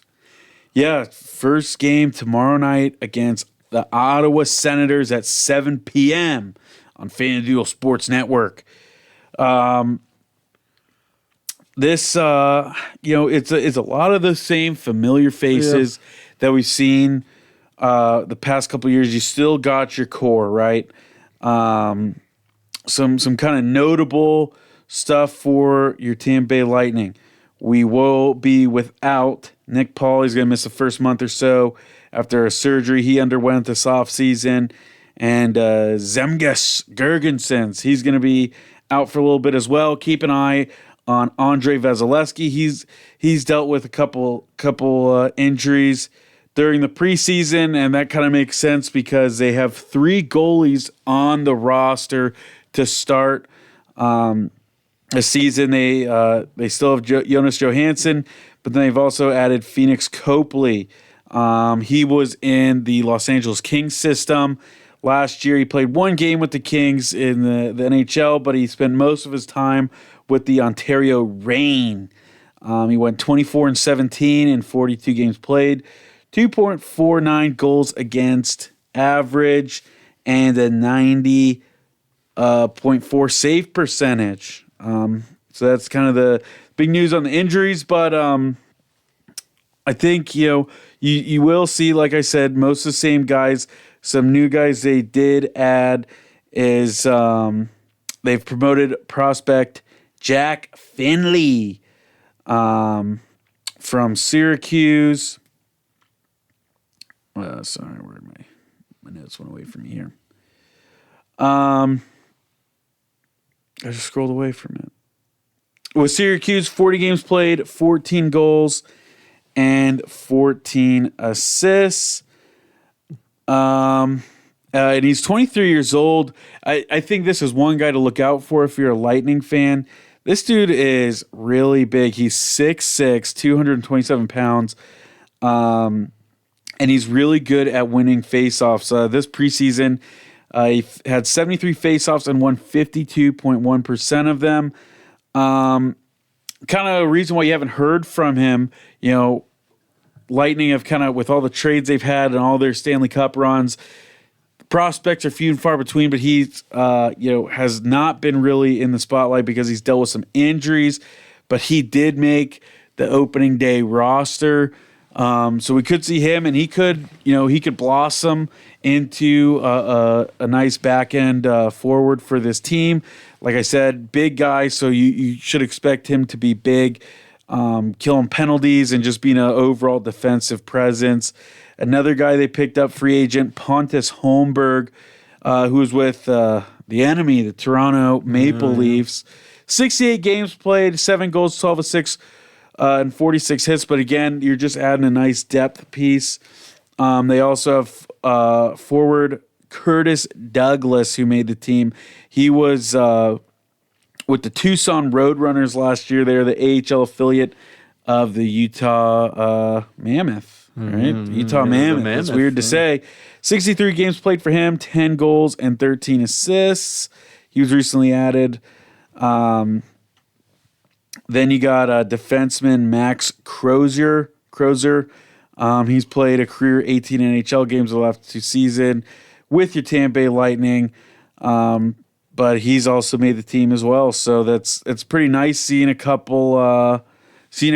Yeah, first game tomorrow night against the Ottawa Senators at 7 p.m. on FanDuel Sports Network. This, it's a lot of the same familiar faces that we've seen the past couple of years. You still got your core, right? Some kind of notable stuff for your Tampa Bay Lightning. We will be without Nick Paul. He's going to miss the first month or so after a surgery he underwent this offseason. And Zemgus Girgensons, he's going to be out for a little bit as well. Keep an eye on Andrei Vasilevsky. He's dealt with a couple injuries during the preseason, and that kind of makes sense because they have 3 goalies on the roster to start a season. They still have Jonas Johansson, but then they've also added Phoenix Copley. He was in the Los Angeles Kings system last year. He played 1 game with the Kings in the NHL, but he spent most of his time with the Ontario Reign. He went 24-17 in 42 games played, 2.49 goals against average, and a 90.4 save percentage. So that's kind of the big news on the injuries, but I think you will see, like I said, most of the same guys. Some new guys they did add is they've promoted prospect Jack Finley from Syracuse. Sorry, where my notes went away from me here. I just scrolled away from it. With Syracuse, 40 games played, 14 goals, and 14 assists. And he's 23 years old. I think this is one guy to look out for if you're a Lightning fan. This dude is really big. He's 6'6", 227 pounds. And he's really good at winning faceoffs. This preseason, he had 73 faceoffs and won 52.1% of them. Kind of a reason why you haven't heard from him, Lightning have kind of, with all the trades they've had and all their Stanley Cup runs, prospects are few and far between, but he's, has not been really in the spotlight because he's dealt with some injuries, but he did make the opening day roster. So we could see him, and he could blossom into a nice back end forward for this team. Like I said, big guy, so you should expect him to be big, killing penalties and just being an overall defensive presence. Another guy they picked up, free agent Pontus Holmberg, who was with the enemy, the Toronto Maple Leafs. 68 games played, 7 goals, 12 assists, and 46 hits. But again, you're just adding a nice depth piece. They also have forward Curtis Douglas, who made the team. He was with the Tucson Roadrunners last year. They're the AHL affiliate of the Utah Mammoth. Right? Utah Mammoth. It's weird to say. 63 games played for him, 10 goals and 13 assists. He was recently added. Then you got defenseman Max Crozier. He's played a career 18 NHL games the last 2 seasons with your Tampa Bay Lightning. But he's also made the team as well, so it's pretty nice seeing a couple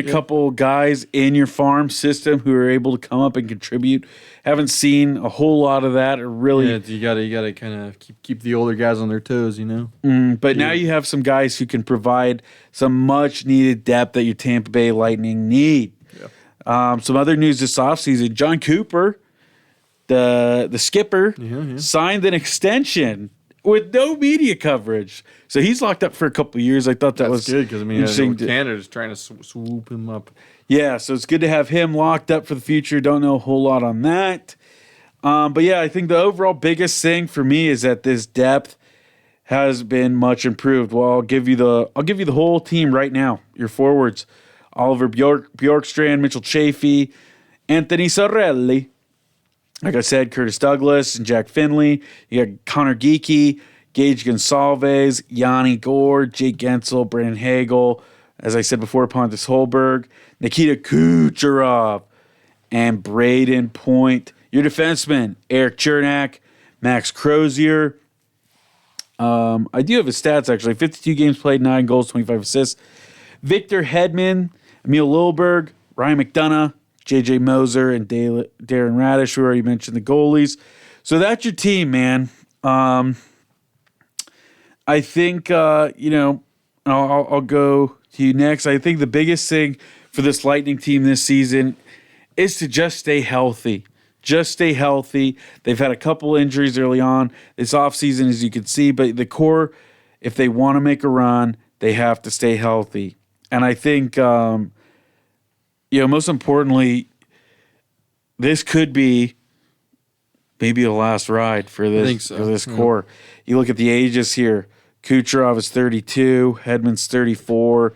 couple guys in your farm system who are able to come up and contribute. Haven't seen a whole lot of that. Or really, you gotta kind of keep the older guys on their toes, you know. But now you have some guys who can provide some much needed depth that your Tampa Bay Lightning need. Yeah. Some other news this offseason: John Cooper, the skipper, signed an extension with no media coverage. So he's locked up for a couple of years. I thought that was good because, interesting. Canada's trying to swoop him up. Yeah, so it's good to have him locked up for the future. Don't know a whole lot on that. But yeah, I think the overall biggest thing for me is that this depth has been much improved. Well, I'll give you the whole team right now. Your forwards: Oliver Bjorkstrand, Mitchell Chaffee, Anthony Sorelli. Like I said, Curtis Douglas and Jack Finley. You got Connor Geeky, Gage Gonsalves, Yanni Gore, Jake Gensel, Brandon Hagel. As I said before, Pontus Holberg, Nikita Kucherov, and Braden Point. Your defensemen: Eric Chernak, Max Crozier. I do have his stats, actually. 52 games played, 9 goals, 25 assists. Victor Hedman, Emil Lilberg, Ryan McDonough, J.J. Moser, and Darren Radish, who already mentioned the goalies. So that's your team, man. I think, I'll go to you next. I think the biggest thing for this Lightning team this season is to just stay healthy. Just stay healthy. They've had a couple injuries early on this offseason, as you can see, but the core, if they want to make a run, they have to stay healthy. And I think, most importantly, this could be maybe the last ride for this core. You look at the ages here. Kucherov is 32, Hedman's 34,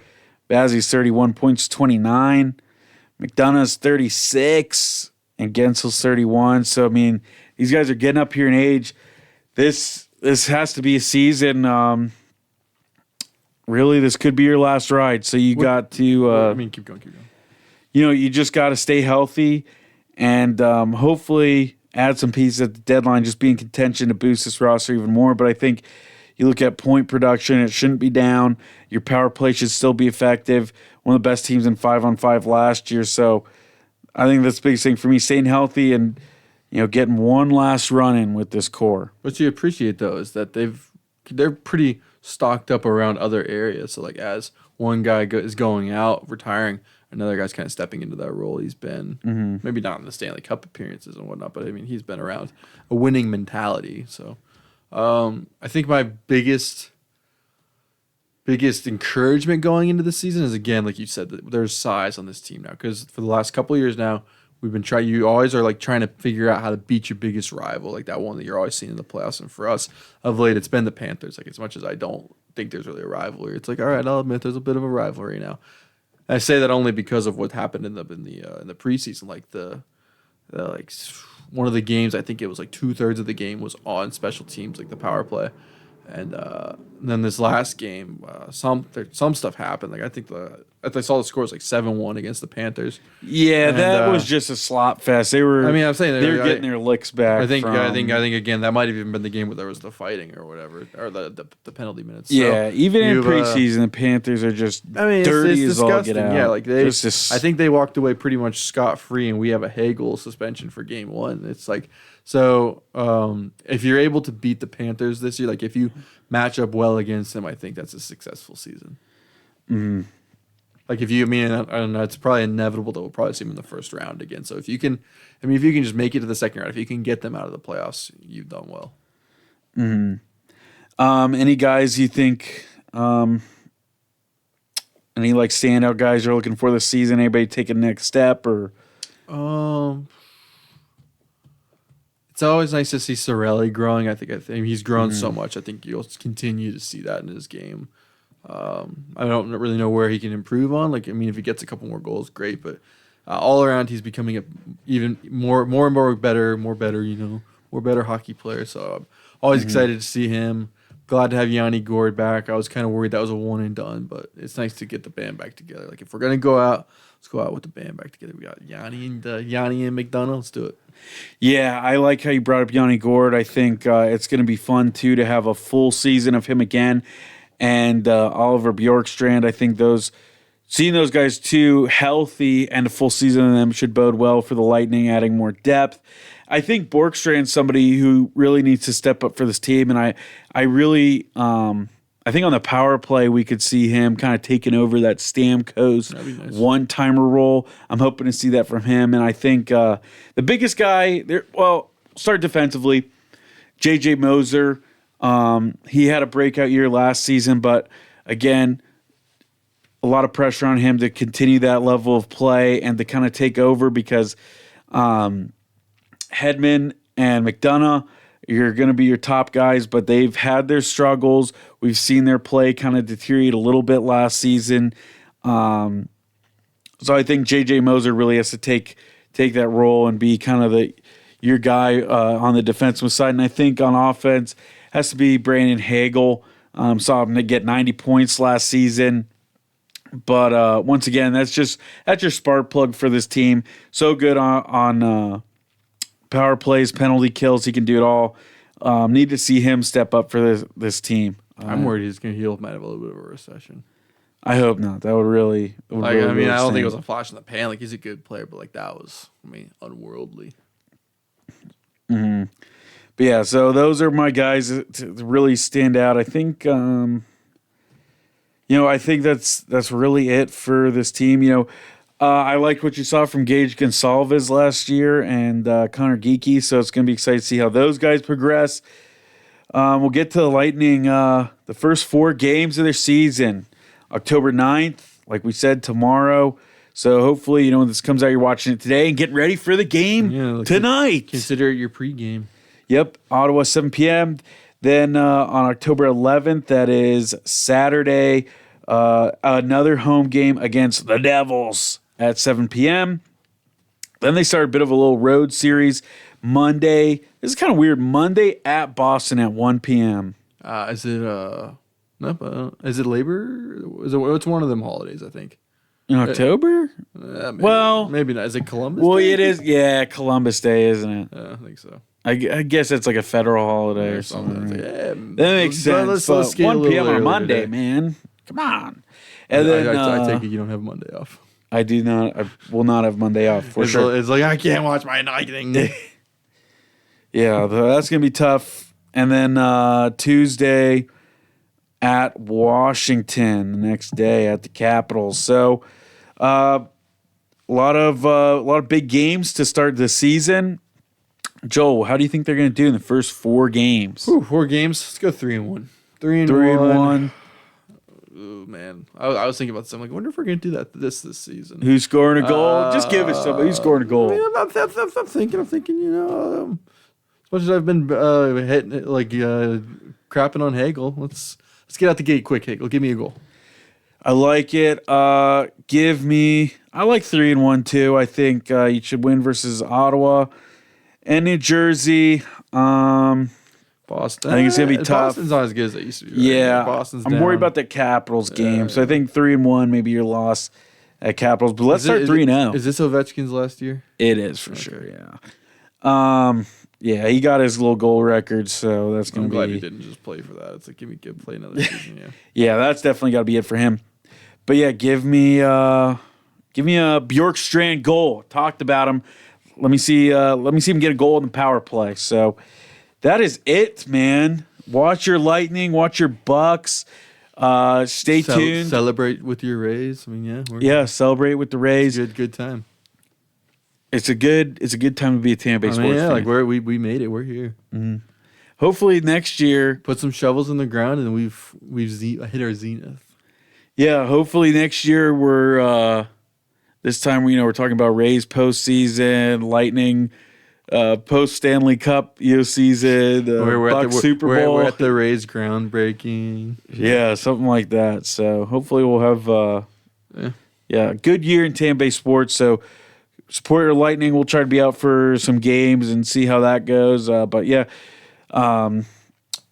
Bazzi's 31, Point's 29, McDonough's 36, and Gensel's 31. So, I mean, these guys are getting up here in age. This has to be a season. Really, this could be your last ride. So you got to... keep going. You just got to stay healthy and hopefully add some pieces at the deadline, just be in contention to boost this roster even more. But I think you look at point production, it shouldn't be down. Your power play should still be effective. One of the best teams in 5-on-5 last year. So I think that's the biggest thing for me, staying healthy and getting one last run in with this core. What you appreciate, though, is that they're pretty stocked up around other areas. So, like, as one guy is going out, retiring, another guy's kind of stepping into that role. He's been maybe not in the Stanley Cup appearances and whatnot, but I mean, he's been around a winning mentality. So I think my biggest encouragement going into the season is, again, like you said, that there's size on this team now. Because for the last couple of years now, we've been trying. You always are like trying to figure out how to beat your biggest rival, like that one that you're always seeing in the playoffs. And for us, of late, it's been the Panthers. Like, as much as I don't think there's really a rivalry, it's like, all right, I'll admit there's a bit of a rivalry now. I say that only because of what happened in the preseason. Like the one of the games, I think it was like 2/3 of the game was on special teams, like the power play, and then this last game, some stuff happened. Like I think I saw the score was like 7-1 against the Panthers. Yeah, and that was just a slop fest. They were. I mean, I'm saying they were getting their licks back. I think again that might have even been the game where there was the fighting or whatever, or the penalty minutes. Yeah, so even in preseason, the Panthers are just dirty as all get out. Yeah, like I think they walked away pretty much scot free, and we have a Hagel suspension for game 1. It's like. So if you're able to beat the Panthers this year, like if you match up well against them, I think that's a successful season. Mm-hmm. Like if you, I don't know, it's probably inevitable that we'll probably see them in the first round again. So if you can just make it to the second round, if you can get them out of the playoffs, you've done well. Mm-hmm. Any guys you think, any like standout guys you're looking for this season? Anybody take a next step or? It's always nice to see Sorelli growing. I think he's grown so much. I think you'll continue to see that in his game. I don't really know where he can improve on. Like, I mean, if he gets a couple more goals, great. But all around, he's becoming a even more and more better, more better hockey player. So I'm always excited to see him. glad to have Yanni Gord back. I was kind of worried that was a one and done, but it's nice to get the band back together. Like if we're gonna go out, let's go out with the band back together. We got Yanni and McDonough. Let's do it. Yeah, I like how you brought up Yanni Gord. I think it's going to be fun, too, to have a full season of him again. And Oliver Bjorkstrand, I think seeing those guys, too, healthy and a full season of them should bode well for the Lightning, adding more depth. I think Bjorkstrand's somebody who really needs to step up for this team. And I really I think on the power play, we could see him kind of taking over that Stamkos one-timer role. I'm hoping to see that from him. And I think the biggest guy, start defensively, J.J. Moser. He had a breakout year last season, but again, a lot of pressure on him to continue that level of play and to kind of take over because Hedman and McDonough, you're going to be your top guys, but they've had their struggles. We've seen their play kind of deteriorate a little bit last season. So I think J.J. Moser really has to take that role and be kind of your guy on the defensive side. And I think on offense has to be Brandon Hagel. Saw him get 90 points last season. But once again, that's your spark plug for this team. So good on power plays, penalty kills. He can do it all. Need to see him step up for this team. I'm worried he's going to heal. Might have a little bit of a recession. I hope not. That would really. I don't think it was a flash in the pan. Like he's a good player, but like that was, unworldly. Mm-hmm. But yeah, so those are my guys to really stand out. I think, I think that's really it for this team. I liked what you saw from Gage Gonsalves last year and Connor Geeky, so it's going to be exciting to see how those guys progress. We'll get to the Lightning, the first 4 games of their season, October 9th, like we said, tomorrow. So hopefully, when this comes out, you're watching it today and getting ready for the game tonight. Consider it your pregame. Yep, Ottawa, 7 p.m. Then on October 11th, that is Saturday, another home game against the Devils at 7 p.m. Then they start a bit of a little road series Monday. This is kind of weird. Monday at Boston at 1 p.m. Is it Labor? It's one of them holidays, I think. In October? Maybe not. Is it Columbus Day? It is. Yeah, Columbus Day, isn't it? I think so. I guess it's like a federal holiday or something. Right? That makes sense. Let's 1 p.m. on a Monday, man. Come on. And then I take it you don't have Monday off. I do not. I will not have Monday off for sure. It's like I can't watch my Lightning. Yeah, that's gonna be tough. And then Tuesday at Washington, the next day at the Capitals. So a lot of big games to start the season. Joel, how do you think they're going to do in the first 4 games? 4 games. Let's go 3-1. 3-1. Oh man, I was thinking about this. I'm like, I wonder if we're going to do that this season. Who's scoring a goal? Just give us somebody. Who's scoring a goal? I'm thinking. As much as I've been crapping on Hagel, let's get out the gate quick. Hagel, give me a goal. I like it. I like 3-1 too. I think you should win versus Ottawa and New Jersey. Boston. I think it's gonna be tough. Boston's not as good as they used to be. Right? Yeah, Boston's I'm worried about the Capitals game. So I think 3-1, maybe your loss at Capitals. But let's start 3-0. Is this Ovechkin's last year? It is for sure. Yeah. Yeah, he got his little goal record, so that's gonna be. I'm glad he didn't just play for that. It's like give me play another season. Yeah. Yeah, that's definitely got to be it for him. But yeah, give me a Bjorkstrand goal. Talked about him. Let me see him get a goal in the power play. So that is it, man. Watch your Lightning. Watch your Bucks. Stay tuned. Celebrate with your Rays. Celebrate with the Rays. Good time. It's a good time to be a Tampa Bay sports fan. Like we made it. We're here. Mm-hmm. Hopefully next year, put some shovels in the ground, and we've hit our zenith. Yeah, hopefully next year we're this time we're talking about Rays postseason, Lightning post Stanley Cup season, Bucks Super Bowl. We're at the Rays groundbreaking. Yeah, something like that. So hopefully we'll have a good year in Tampa Bay sports. So support your Lightning. We'll try to be out for some games and see how that goes. But yeah,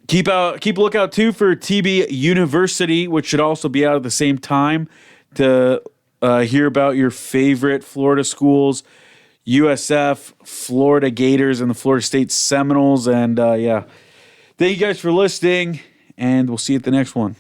Keep a lookout too for TB University, which should also be out at the same time to hear about your favorite Florida schools, USF, Florida Gators, and the Florida State Seminoles. And yeah, thank you guys for listening, and we'll see you at the next one.